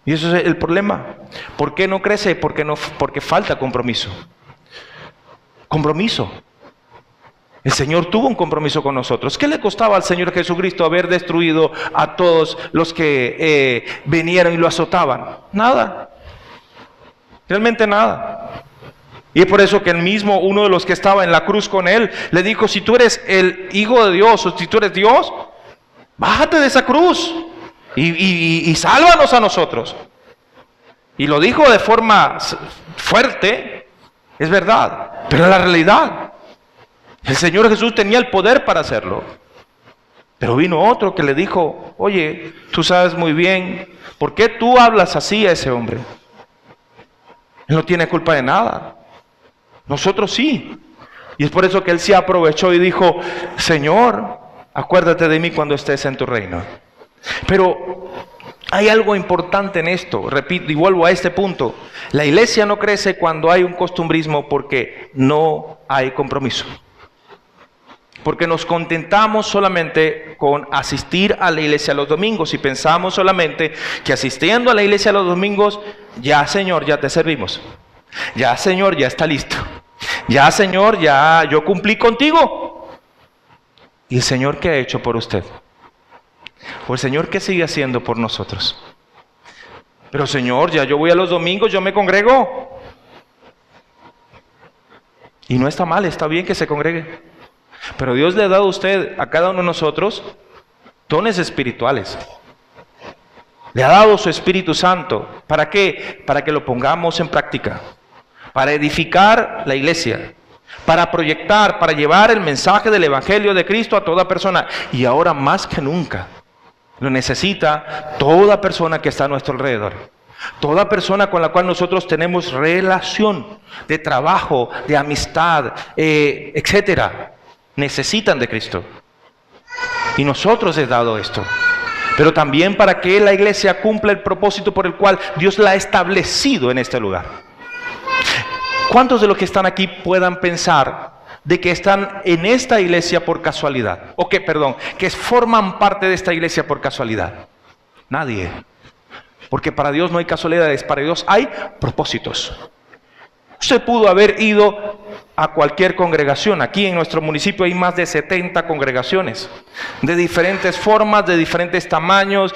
Y eso es el problema. ¿Por qué no crece? Porque falta compromiso. Compromiso. El Señor tuvo un compromiso con nosotros. ¿Qué le costaba al Señor Jesucristo haber destruido a todos los que vinieron y lo azotaban? Nada. Realmente nada. Y es por eso que uno de los que estaba en la cruz con él, le dijo, si tú eres el Hijo de Dios, o si tú eres Dios, bájate de esa cruz y sálvanos a nosotros. Y lo dijo de forma fuerte, es verdad, pero es la realidad. El Señor Jesús tenía el poder para hacerlo. Pero vino otro que le dijo, oye, tú sabes muy bien, ¿por qué tú hablas así a ese hombre? Él no tiene culpa de nada. Nosotros sí. Y es por eso que él se aprovechó y dijo, Señor, acuérdate de mí cuando estés en tu reino. Pero hay algo importante en esto, repito y vuelvo a este punto. La iglesia no crece cuando hay un costumbrismo porque no hay compromiso. Porque nos contentamos solamente con asistir a la iglesia los domingos y pensamos solamente que asistiendo a la iglesia los domingos, ya Señor, ya te servimos. Ya Señor, ya está listo. Ya Señor, ya yo cumplí contigo. ¿Y el Señor qué ha hecho por usted? ¿O el Señor qué sigue haciendo por nosotros? Pero Señor, ya yo voy a los domingos, yo me congrego. Y no está mal, está bien que se congregue. Pero Dios le ha dado a usted, a cada uno de nosotros, dones espirituales. Le ha dado su Espíritu Santo. ¿Para qué? Para que lo pongamos en práctica. Para edificar la iglesia. Para proyectar, para llevar el mensaje del Evangelio de Cristo a toda persona. Y ahora más que nunca, lo necesita toda persona que está a nuestro alrededor. Toda persona con la cual nosotros tenemos relación de trabajo, de amistad, etcétera. Necesitan de Cristo. Y nosotros les dado esto. Pero también para que la iglesia cumpla el propósito por el cual Dios la ha establecido en este lugar. ¿Cuántos de los que están aquí puedan pensar de que están en esta iglesia por casualidad? O que forman parte de esta iglesia por casualidad. Nadie. Porque para Dios no hay casualidades, para Dios hay propósitos. Usted pudo haber ido a cualquier congregación. Aquí en nuestro municipio hay más de 70 congregaciones, de diferentes formas, de diferentes tamaños,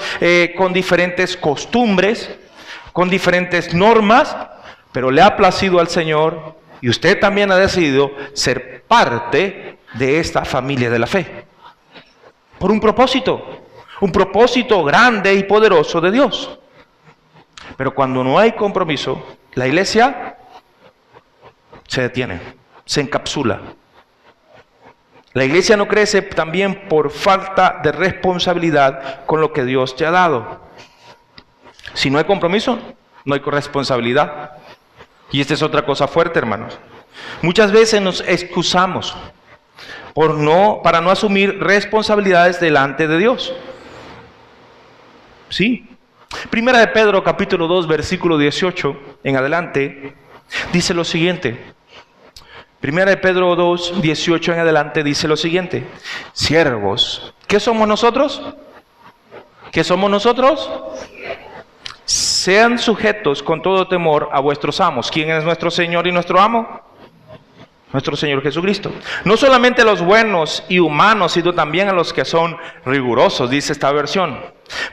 con diferentes costumbres, con diferentes normas, pero le ha placido al Señor y usted también ha decidido ser parte de esta familia de la fe. Por un propósito grande y poderoso de Dios. Pero cuando no hay compromiso, la iglesia se detiene, se encapsula. La iglesia no crece también por falta de responsabilidad con lo que Dios te ha dado. Si no hay compromiso, no hay corresponsabilidad. Y esta es otra cosa fuerte, hermanos. Muchas veces nos excusamos para no asumir responsabilidades delante de Dios. Sí. Primera de Pedro, capítulo 2, versículo 18 en adelante, dice lo siguiente. Primera de Pedro 2, 18 en adelante dice lo siguiente. Siervos, ¿qué somos nosotros? ¿Qué somos nosotros? Sean sujetos con todo temor a vuestros amos. ¿Quién es nuestro Señor y nuestro amo? Nuestro Señor Jesucristo. No solamente a los buenos y humanos, sino también a los que son rigurosos, dice esta versión.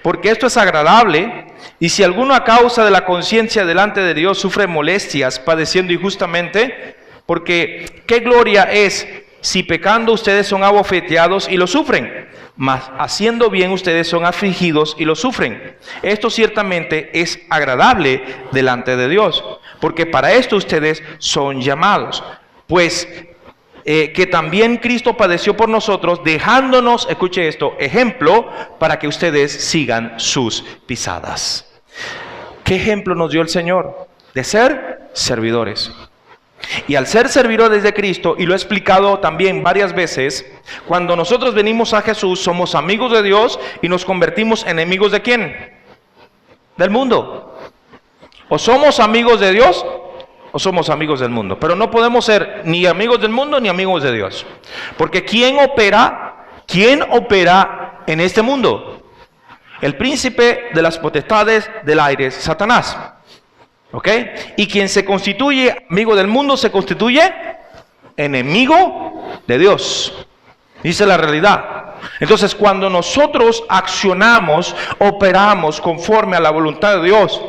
Porque esto es agradable, y si alguno a causa de la conciencia delante de Dios sufre molestias, padeciendo injustamente, porque ¿qué gloria es si pecando ustedes son abofeteados y lo sufren? Mas haciendo bien ustedes son afligidos y lo sufren. Esto ciertamente es agradable delante de Dios, porque para esto ustedes son llamados. Pues que también Cristo padeció por nosotros, dejándonos, escuche esto, ejemplo para que ustedes sigan sus pisadas. ¿Qué ejemplo nos dio el Señor? De ser servidores. Y al ser servidores de Cristo, y lo he explicado también varias veces, cuando nosotros venimos a Jesús, somos amigos de Dios y nos convertimos en enemigos ¿de quién? Del mundo. O somos amigos de Dios o somos amigos del mundo. Pero no podemos ser ni amigos del mundo ni amigos de Dios. Porque ¿quién opera en este mundo? El príncipe de las potestades del aire es Satanás. ¿Ok? Y quien se constituye amigo del mundo se constituye enemigo de Dios. Dice la realidad. Entonces, cuando nosotros accionamos, operamos conforme a la voluntad de Dios,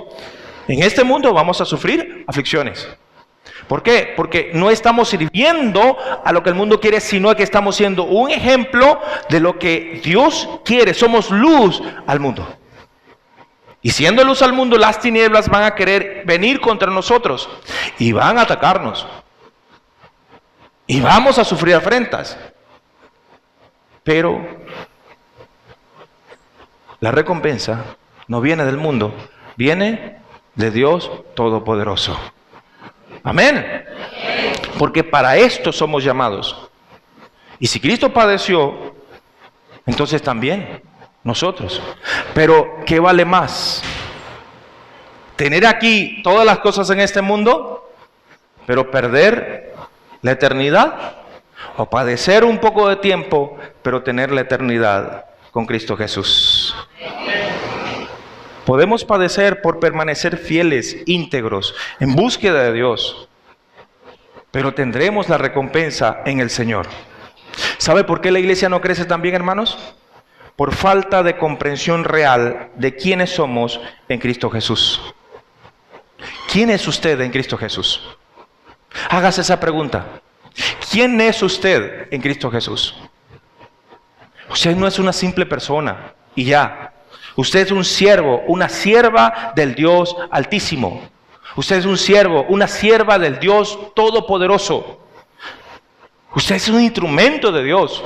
en este mundo vamos a sufrir aflicciones. ¿Por qué? Porque no estamos sirviendo a lo que el mundo quiere, sino que estamos siendo un ejemplo de lo que Dios quiere. Somos luz al mundo. Y siendo luz al mundo, las tinieblas van a querer venir contra nosotros y van a atacarnos. Y vamos a sufrir afrentas. Pero la recompensa no viene del mundo, viene de Dios Todopoderoso. Amén. Porque para esto somos llamados. Y si Cristo padeció, entonces también nosotros. Pero ¿qué vale más? ¿Tener aquí todas las cosas en este mundo, pero perder la eternidad? ¿O padecer un poco de tiempo, pero tener la eternidad con Cristo Jesús? Podemos padecer por permanecer fieles, íntegros, en búsqueda de Dios, pero tendremos la recompensa en el Señor. ¿Sabe por qué la iglesia no crece también, hermanos? Por falta de comprensión real de quiénes somos en Cristo Jesús. ¿Quién es usted en Cristo Jesús? Hágase esa pregunta. ¿Quién es usted en Cristo Jesús? Usted no es una simple persona y ya. Usted es un siervo, una sierva del Dios Altísimo. Usted es un siervo, una sierva del Dios Todopoderoso. Usted es un instrumento de Dios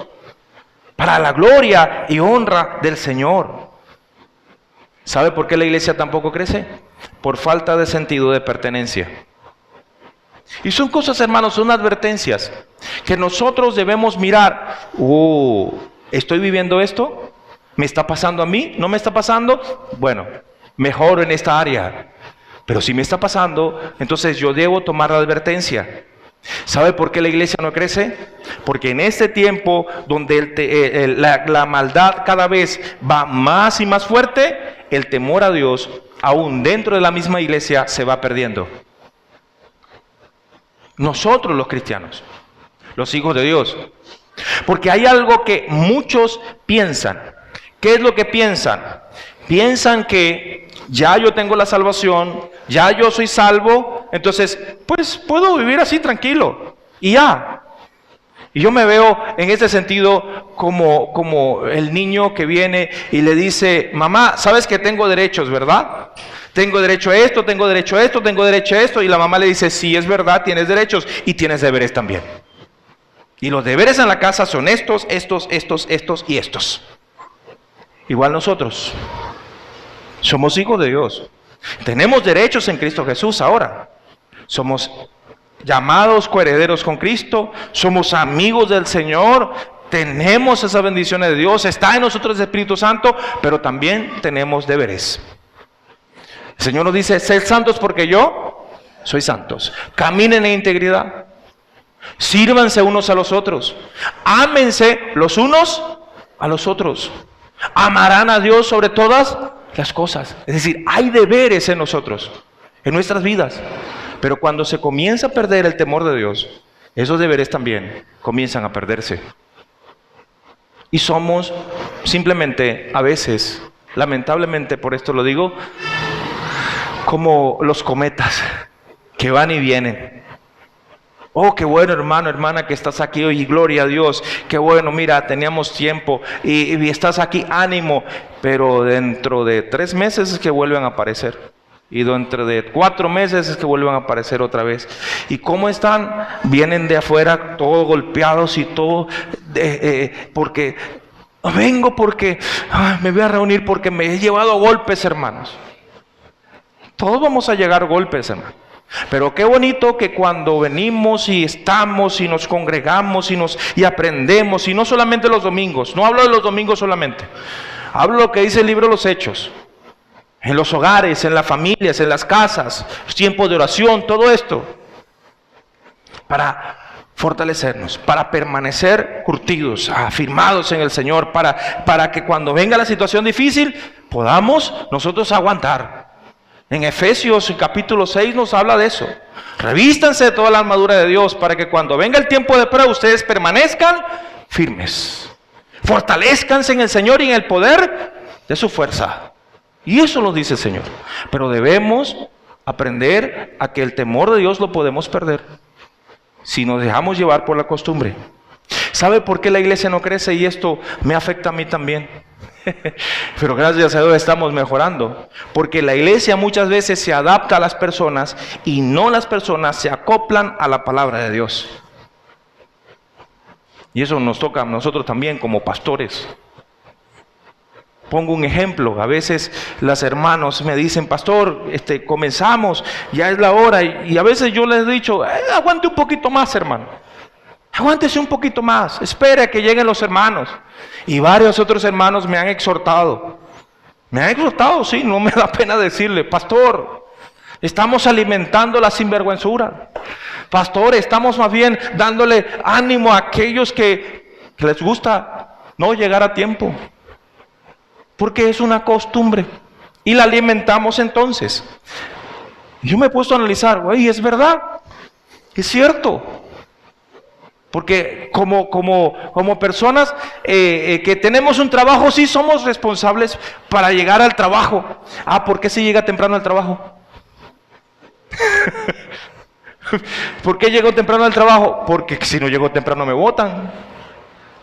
para la gloria y honra del Señor. ¿Sabe por qué la iglesia tampoco crece? Por falta de sentido de pertenencia. Y son cosas, hermanos, son advertencias que nosotros debemos mirar. ¿Estoy viviendo esto? ¿Me está pasando a mí? ¿No me está pasando? Bueno, mejor en esta área. Pero si me está pasando, entonces yo debo tomar la advertencia. ¿Sabe por qué la iglesia no crece? Porque en este tiempo donde la maldad cada vez va más y más fuerte, el temor a Dios, aún dentro de la misma iglesia, se va perdiendo. Nosotros los cristianos, los hijos de Dios. Porque hay algo que muchos piensan. ¿Qué es lo que piensan? Piensan que ya yo tengo la salvación, ya yo soy salvo, entonces pues puedo vivir así tranquilo y ya. Y yo me veo en ese sentido como el niño que viene y le dice: mamá, sabes que tengo derechos, ¿verdad? Tengo derecho a esto, tengo derecho a esto, tengo derecho a esto. Y la mamá le dice: sí, es verdad, tienes derechos y tienes deberes también. Y los deberes en la casa son estos y estos. Igual nosotros somos hijos de Dios. Tenemos derechos en Cristo Jesús ahora. Somos llamados coherederos con Cristo. Somos amigos del Señor. Tenemos esas bendiciones de Dios. Está en nosotros el Espíritu Santo. Pero también tenemos deberes. El Señor nos dice: sed santos porque yo soy santos. Caminen en integridad. Sírvanse unos a los otros. Ámense los unos a los otros. Amarán a Dios sobre todas las cosas. Es decir, hay deberes en nosotros, en nuestras vidas. Pero cuando se comienza a perder el temor de Dios, esos deberes también comienzan a perderse. Y somos simplemente, a veces, lamentablemente por esto lo digo, como los cometas que van y vienen. Oh, qué bueno, hermano, hermana, que estás aquí hoy, gloria a Dios. Qué bueno, mira, teníamos tiempo y estás aquí, ánimo. Pero dentro de 3 meses es que vuelven a aparecer. Y dentro de 4 meses es que vuelven a aparecer otra vez. ¿Y cómo están? Vienen de afuera todos golpeados y todo, porque vengo porque me voy a reunir porque me he llevado golpes, hermanos. Todos vamos a llegar golpes, hermano. Pero qué bonito que cuando venimos y estamos y nos congregamos y aprendemos, y no solamente los domingos, no hablo de los domingos solamente, hablo de lo que dice el libro de los Hechos, en los hogares, en las familias, en las casas, los tiempos de oración, todo esto, para fortalecernos, para permanecer curtidos, afirmados en el Señor, para que cuando venga la situación difícil podamos nosotros aguantar. En Efesios capítulo 6 nos habla de eso. Revístanse de toda la armadura de Dios para que cuando venga el tiempo de prueba ustedes permanezcan firmes. Fortalezcanse en el Señor y en el poder de su fuerza. Y eso lo dice el Señor. Pero debemos aprender a que el temor de Dios lo podemos perder si nos dejamos llevar por la costumbre. ¿Sabe por qué la iglesia no crece? Y esto me afecta a mí también. Pero gracias a Dios estamos mejorando. Porque la iglesia muchas veces se adapta a las personas y no las personas se acoplan a la palabra de Dios. Y eso nos toca a nosotros también como pastores. Pongo un ejemplo, a veces los hermanos me dicen, pastor, comenzamos, ya es la hora, y a veces yo les he dicho, aguante un poquito más, hermano, aguántese un poquito más, espere a que lleguen los hermanos. Y varios otros hermanos me han exhortado, sí, no me da pena decirle, pastor, estamos alimentando la sinvergüenzura, pastor, estamos más bien dándole ánimo a aquellos que les gusta no llegar a tiempo. Porque es una costumbre y la alimentamos entonces. Yo me he puesto a analizar, güey, es verdad, es cierto. Porque como personas que tenemos un trabajo, sí somos responsables para llegar al trabajo. ¿Por qué se llega temprano al trabajo? ¿Por qué llego temprano al trabajo? Porque si no llego temprano me botan.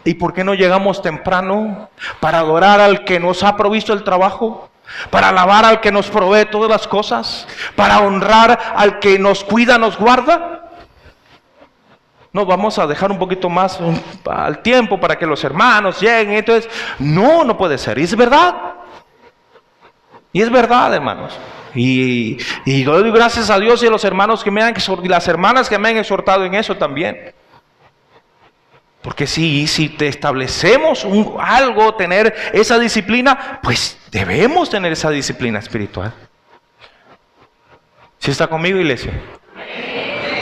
¿Y por qué no llegamos temprano para adorar al que nos ha provisto el trabajo? Para alabar al que nos provee todas las cosas, para honrar al que nos cuida, nos guarda. No, vamos a dejar un poquito más al tiempo para que los hermanos lleguen. Entonces, no puede ser. Y es verdad. Y es verdad, hermanos. Y yo doy gracias a Dios y a los hermanos que me han exhortado, y las hermanas que me han exhortado en eso también. Porque si te establecemos algo, tener esa disciplina, pues debemos tener esa disciplina espiritual. ¿Sí está conmigo, iglesia?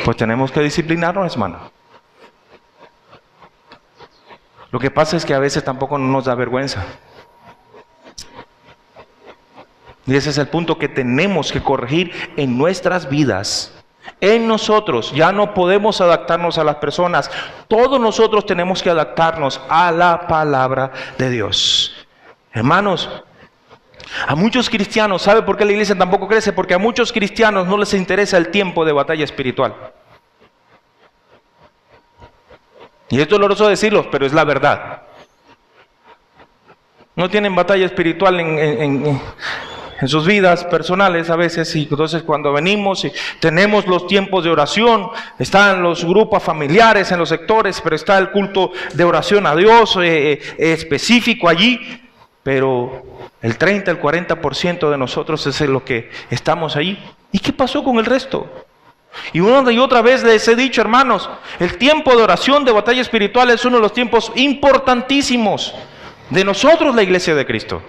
Pues tenemos que disciplinarnos, hermano. Lo que pasa es que a veces tampoco nos da vergüenza. Y ese es el punto que tenemos que corregir en nuestras vidas. En nosotros ya no podemos adaptarnos a las personas. Todos nosotros tenemos que adaptarnos a la palabra de Dios. Hermanos, a muchos cristianos, ¿sabe por qué la iglesia tampoco crece? Porque a muchos cristianos no les interesa el tiempo de batalla espiritual. Y es doloroso decirlo, pero es la verdad. No tienen batalla espiritual en sus vidas personales a veces, y entonces cuando venimos y tenemos los tiempos de oración, están los grupos familiares en los sectores, pero está el culto de oración a Dios específico allí, pero el 30, el 40% de nosotros es lo que estamos allí. ¿Y qué pasó con el resto? Y una y otra vez les he dicho, hermanos, el tiempo de oración, de batalla espiritual, es uno de los tiempos importantísimos de nosotros, la iglesia de Cristo.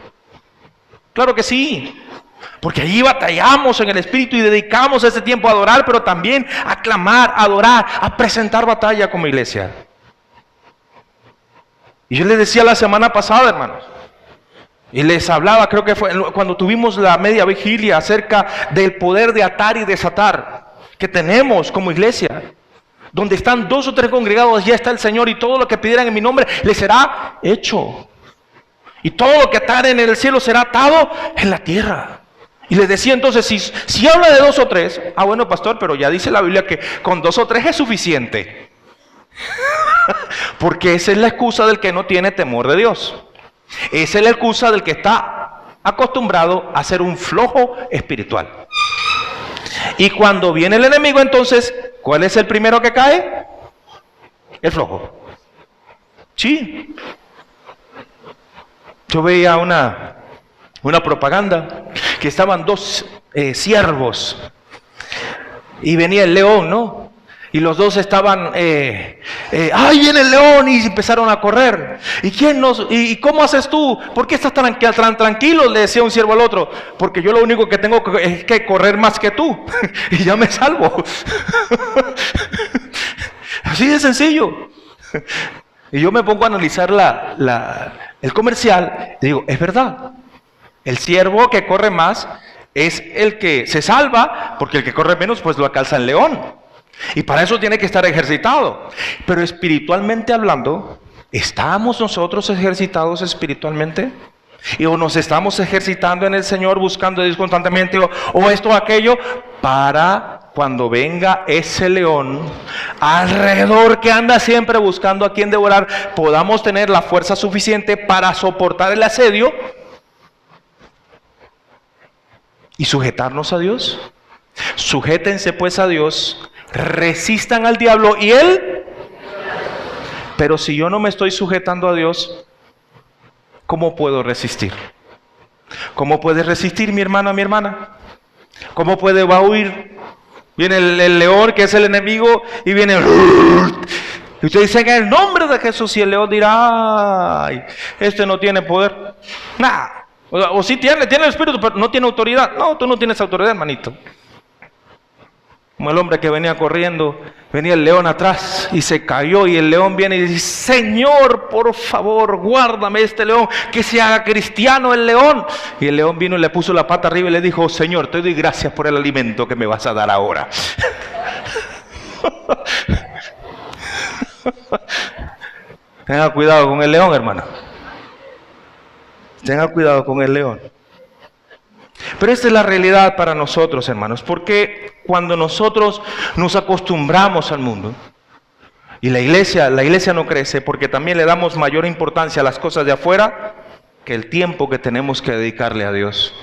Claro que sí, porque allí batallamos en el Espíritu y dedicamos ese tiempo a adorar, pero también a clamar, a adorar, a presentar batalla como iglesia. Y yo les decía la semana pasada, hermanos, y les hablaba, creo que fue cuando tuvimos la media vigilia, acerca del poder de atar y desatar que tenemos como iglesia. Donde están 2 o 3 congregados, ya está el Señor, y todo lo que pidieran en mi nombre les será hecho. Y todo lo que ataren en el cielo será atado en la tierra. Y les decía entonces, si habla de 2 o 3, bueno, pastor, pero ya dice la Biblia que con 2 o 3 es suficiente. Porque esa es la excusa del que no tiene temor de Dios. Esa es la excusa del que está acostumbrado a ser un flojo espiritual. Y cuando viene el enemigo, entonces, ¿cuál es el primero que cae? El flojo. Sí. Yo veía una propaganda que estaban 2 siervos y venía el león, ¿no? Y los dos estaban, ¡ay, viene el león! Y empezaron a correr. ¿Y cómo haces tú? ¿Por qué estás tan tranquilo? Le decía un siervo al otro. Porque yo lo único que tengo es que correr más que tú. Y ya me salvo. Así de sencillo. Y yo me pongo a analizar el comercial. Y digo, es verdad. El siervo que corre más es el que se salva. Porque el que corre menos, pues lo alcanza el león. Y para eso tiene que estar ejercitado. Pero espiritualmente hablando, ¿estamos nosotros ejercitados espiritualmente? ¿O nos estamos ejercitando en el Señor buscando Dios constantemente? ¿O esto o aquello? Para cuando venga ese león alrededor que anda siempre buscando a quien devorar, podamos tener la fuerza suficiente para soportar el asedio y sujetarnos a Dios. Sujétense pues a Dios. Resistan al diablo y él. Pero si yo no me estoy sujetando a Dios, ¿cómo puedo resistir? ¿Cómo puede resistir mi hermano a mi hermana? ¿Cómo va a huir? Viene el león que es el enemigo y viene. Y usted dice en el nombre de Jesús y el león dirá, ay, este no tiene poder. Nah. O sí tiene el espíritu, pero no tiene autoridad. No, tú no tienes autoridad, hermanito. Como el hombre que venía corriendo, venía el león atrás y se cayó, y el león viene y dice, Señor, por favor, guárdame este león, que se haga cristiano el león. Y el león vino y le puso la pata arriba y le dijo, Señor, te doy gracias por el alimento que me vas a dar ahora. Tenga cuidado con el león, hermano. Tenga cuidado con el león. Pero esta es la realidad para nosotros, hermanos, porque cuando nosotros nos acostumbramos al mundo y la iglesia no crece porque también le damos mayor importancia a las cosas de afuera que el tiempo que tenemos que dedicarle a Dios.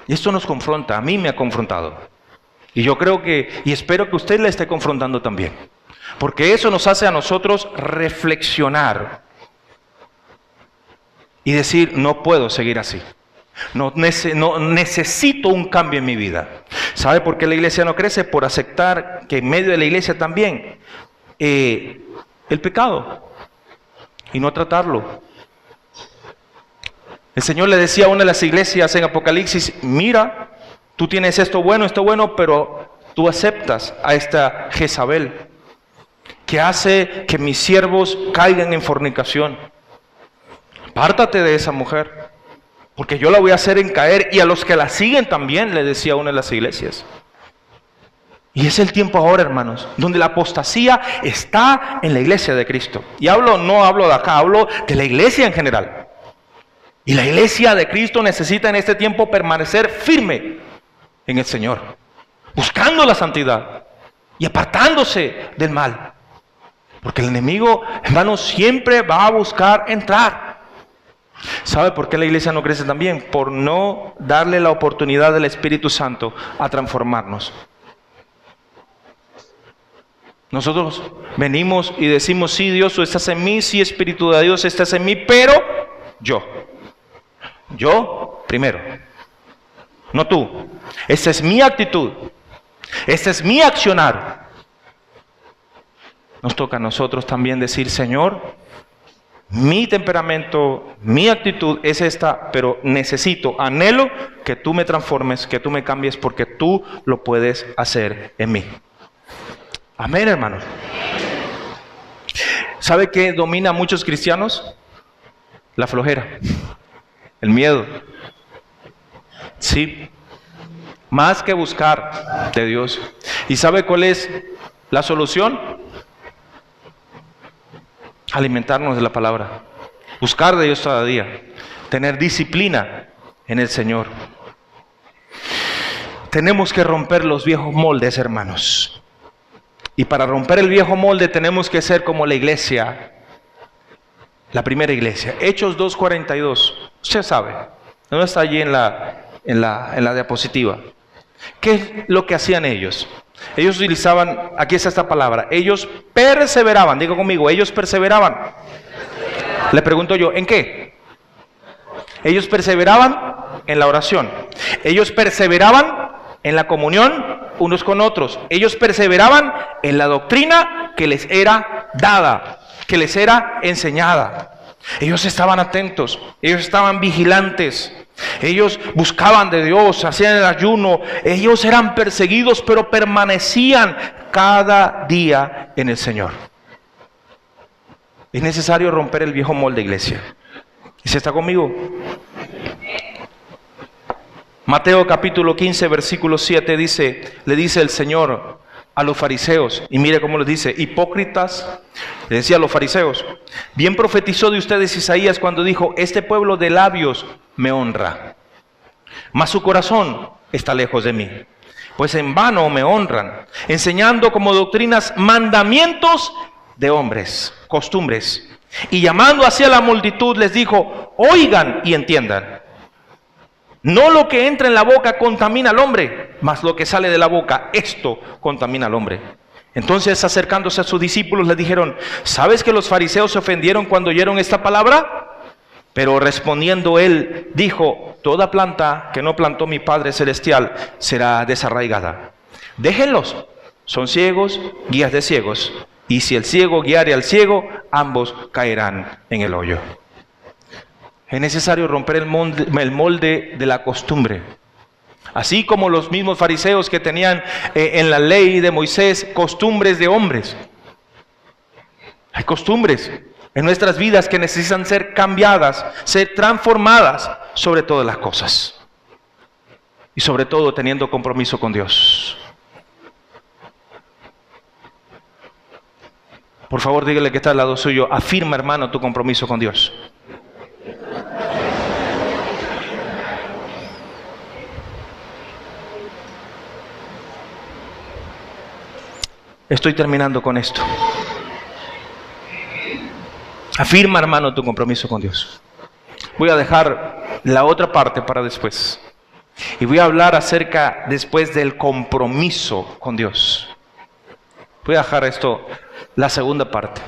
Y esto nos confronta, a mí me ha confrontado. Y yo creo y espero que usted le esté confrontando también, porque eso nos hace a nosotros reflexionar y decir, no puedo seguir así. No necesito un cambio en mi vida. ¿Sabe por qué la iglesia no crece? Por aceptar que en medio de la iglesia también el pecado y no tratarlo. El Señor le decía a una de las iglesias en Apocalipsis, mira, tú tienes esto bueno, pero tú aceptas a esta Jezabel que hace que mis siervos caigan en fornicación. Apártate de esa mujer, porque yo la voy a hacer caer, y a los que la siguen también, le decía una de las iglesias. Y es el tiempo ahora, hermanos, donde la apostasía está en la iglesia de Cristo. Y no hablo de acá, hablo de la iglesia en general. Y la iglesia de Cristo necesita en este tiempo permanecer firme en el Señor, buscando la santidad y apartándose del mal. Porque el enemigo, hermanos, siempre va a buscar entrar. ¿Sabe por qué la iglesia no crece también? Por no darle la oportunidad del Espíritu Santo a transformarnos. Nosotros venimos y decimos, sí, Dios, tú estás en mí, sí, Espíritu de Dios, estás en mí, pero yo primero, no tú. Esta es mi actitud, este es mi accionar. Nos toca a nosotros también decir, Señor, mi temperamento, mi actitud es esta, pero anhelo que tú me transformes, que tú me cambies, porque tú lo puedes hacer en mí. Amén, hermanos. ¿Sabe qué domina a muchos cristianos? La flojera, el miedo. Sí, más que buscar de Dios. ¿Y sabe cuál es la solución? Alimentarnos de la palabra, buscar de Dios cada día, tener disciplina en el Señor. Tenemos que romper los viejos moldes, hermanos. Y para romper el viejo molde tenemos que ser como la iglesia, la primera iglesia. Hechos 2:42. Usted sabe, no está allí en la diapositiva. ¿Qué es lo que hacían ellos? Ellos utilizaban, aquí está esta palabra, ellos perseveraban, diga conmigo, ellos perseveraban. Le pregunto yo, ¿en qué? Ellos perseveraban en la oración. Ellos perseveraban en la comunión unos con otros. Ellos perseveraban en la doctrina que les era dada, que les era enseñada. Ellos estaban atentos, ellos estaban vigilantes, ellos buscaban de Dios, hacían el ayuno, ellos eran perseguidos, pero permanecían cada día en el Señor. Es necesario romper el viejo molde, iglesia. ¿Y si está conmigo? Mateo capítulo 15, versículo 7 le dice el Señor a los fariseos, y mire cómo les dice: hipócritas, le decía a los fariseos, bien profetizó de ustedes Isaías cuando dijo: este pueblo de labios me honra, mas su corazón está lejos de mí, pues en vano me honran, enseñando como doctrinas mandamientos de hombres, costumbres, y llamando hacia la multitud les dijo: oigan y entiendan. No lo que entra en la boca contamina al hombre, mas lo que sale de la boca, esto contamina al hombre. Entonces, acercándose a sus discípulos, le dijeron: ¿sabes que los fariseos se ofendieron cuando oyeron esta palabra? Pero respondiendo él, dijo: toda planta que no plantó mi Padre Celestial será desarraigada. Déjenlos, son ciegos, guías de ciegos. Y si el ciego guiare al ciego, ambos caerán en el hoyo. Es necesario romper el molde de la costumbre. Así como los mismos fariseos que tenían en la ley de Moisés costumbres de hombres. Hay costumbres en nuestras vidas que necesitan ser cambiadas, ser transformadas sobre todas las cosas. Y sobre todo teniendo compromiso con Dios. Por favor, dígale que está al lado suyo: afirma, hermano, tu compromiso con Dios. Estoy terminando con esto. Afirma, hermano, tu compromiso con Dios. Voy a dejar la otra parte para después. Y voy a hablar acerca después del compromiso con Dios. Voy a dejar esto, la segunda parte.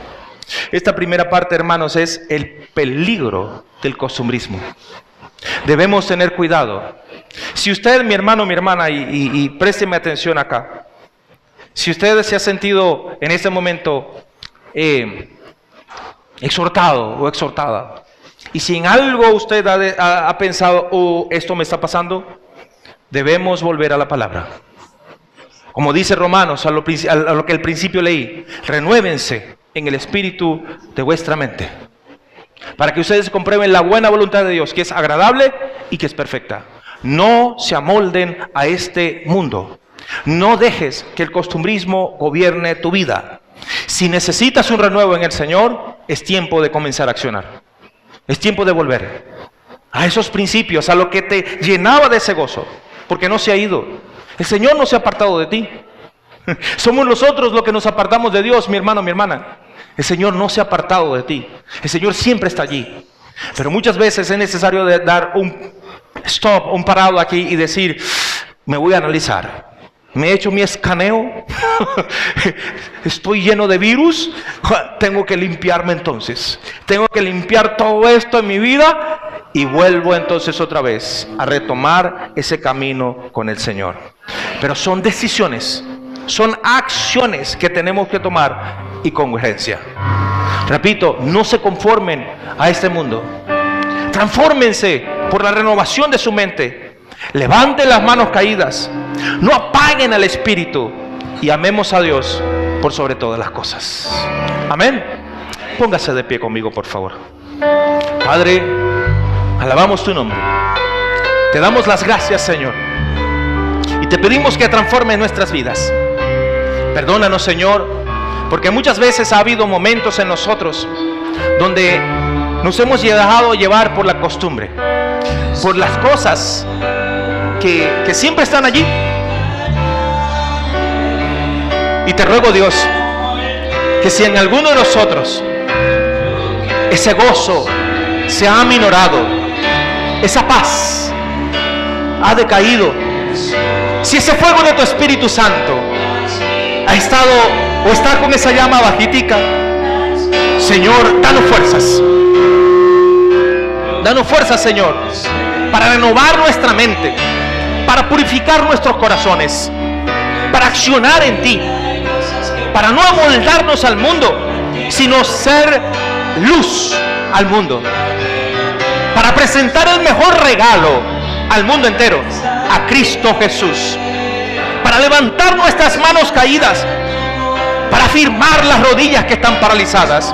Esta primera parte, hermanos, es el peligro del costumbrismo. Debemos tener cuidado. Si usted, mi hermano, mi hermana, y présteme atención acá. Si usted se ha sentido en este momento exhortado o exhortada, y si en algo usted ha pensado: oh, esto me está pasando, debemos volver a la palabra. Como dice Romanos, a lo que al principio leí: renuévense en el espíritu de vuestra mente, para que ustedes comprueben la buena voluntad de Dios, que es agradable y que es perfecta. No se amolden a este mundo. No dejes que el costumbrismo gobierne tu vida. Si necesitas un renuevo en el Señor, es tiempo de comenzar a accionar. Es tiempo de volver a esos principios, a lo que te llenaba de ese gozo, porque no se ha ido. El Señor no se ha apartado de ti. Somos nosotros los que nos apartamos de Dios, mi hermano, mi hermana. El Señor no se ha apartado de ti. El Señor siempre está allí. Pero muchas veces es necesario dar un stop, un parado aquí y decir: me voy a analizar. Me he hecho mi escaneo, estoy lleno de virus, tengo que limpiarme entonces. Tengo que limpiar todo esto en mi vida y vuelvo entonces otra vez a retomar ese camino con el Señor. Pero son decisiones, son acciones que tenemos que tomar y con urgencia. Repito, no se conformen a este mundo. Transfórmense por la renovación de su mente. Levanten las manos caídas, no apaguen al Espíritu y amemos a Dios por sobre todas las cosas. Amén. Póngase de pie conmigo, por favor. Padre, alabamos tu nombre. Te damos las gracias, Señor, y te pedimos que transforme nuestras vidas. Perdónanos, Señor, porque muchas veces ha habido momentos en nosotros donde nos hemos dejado llevar por la costumbre, por las cosas que siempre están allí. Y te ruego, Dios, que si en alguno de nosotros ese gozo se ha aminorado, esa paz ha decaído, si ese fuego de tu Espíritu Santo ha estado o está con esa llama bajitica, Señor, danos fuerzas. Danos fuerzas, Señor, para renovar nuestra mente, para purificar nuestros corazones, para accionar en ti, para no amoldarnos al mundo, sino ser luz al mundo, para presentar el mejor regalo al mundo entero, a Cristo Jesús, para levantar nuestras manos caídas, para afirmar las rodillas que están paralizadas,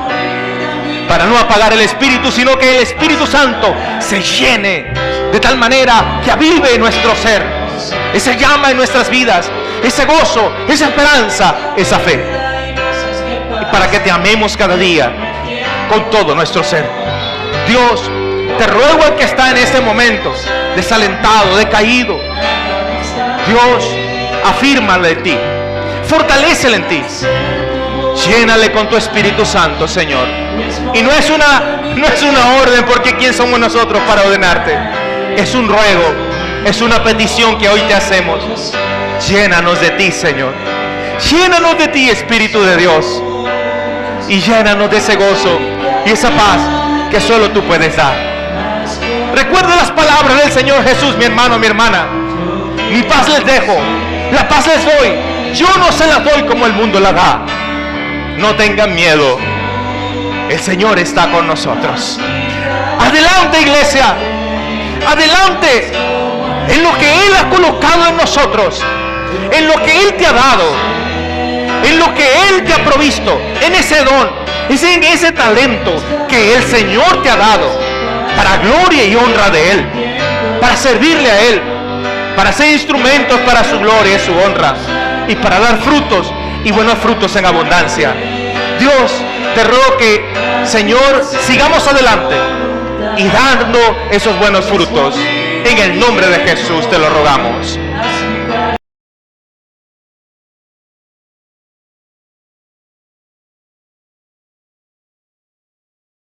para no apagar el Espíritu, sino que el Espíritu Santo se llene de tal manera que avive nuestro ser, esa llama en nuestras vidas, ese gozo, esa esperanza, esa fe, y para que te amemos cada día con todo nuestro ser. Dios, te ruego al que está en este momento desalentado, decaído, Dios, afírmale en ti, fortalécele en ti, llénale con tu Espíritu Santo, Señor. Y no es una orden, porque ¿quién somos nosotros para ordenarte? Es un ruego, es una petición que hoy te hacemos. Llénanos de ti, Señor. Llénanos de ti, Espíritu de Dios, y llénanos de ese gozo y esa paz que solo tú puedes dar. Recuerda las palabras del Señor Jesús, mi hermano, mi hermana. Mi paz les dejo, la paz les doy. Yo no se la doy como el mundo la da. No tengan miedo, el Señor está con nosotros. Adelante, iglesia, adelante en lo que Él ha colocado en nosotros, en lo que Él te ha dado, en lo que Él te ha provisto, en ese don, en ese talento que el Señor te ha dado, para gloria y honra de Él, para servirle a Él, para ser instrumentos para su gloria y su honra, y para dar frutos y buenos frutos en abundancia. Dios, te ruego que, Señor, sigamos adelante y dando esos buenos frutos. En el nombre de Jesús te lo rogamos.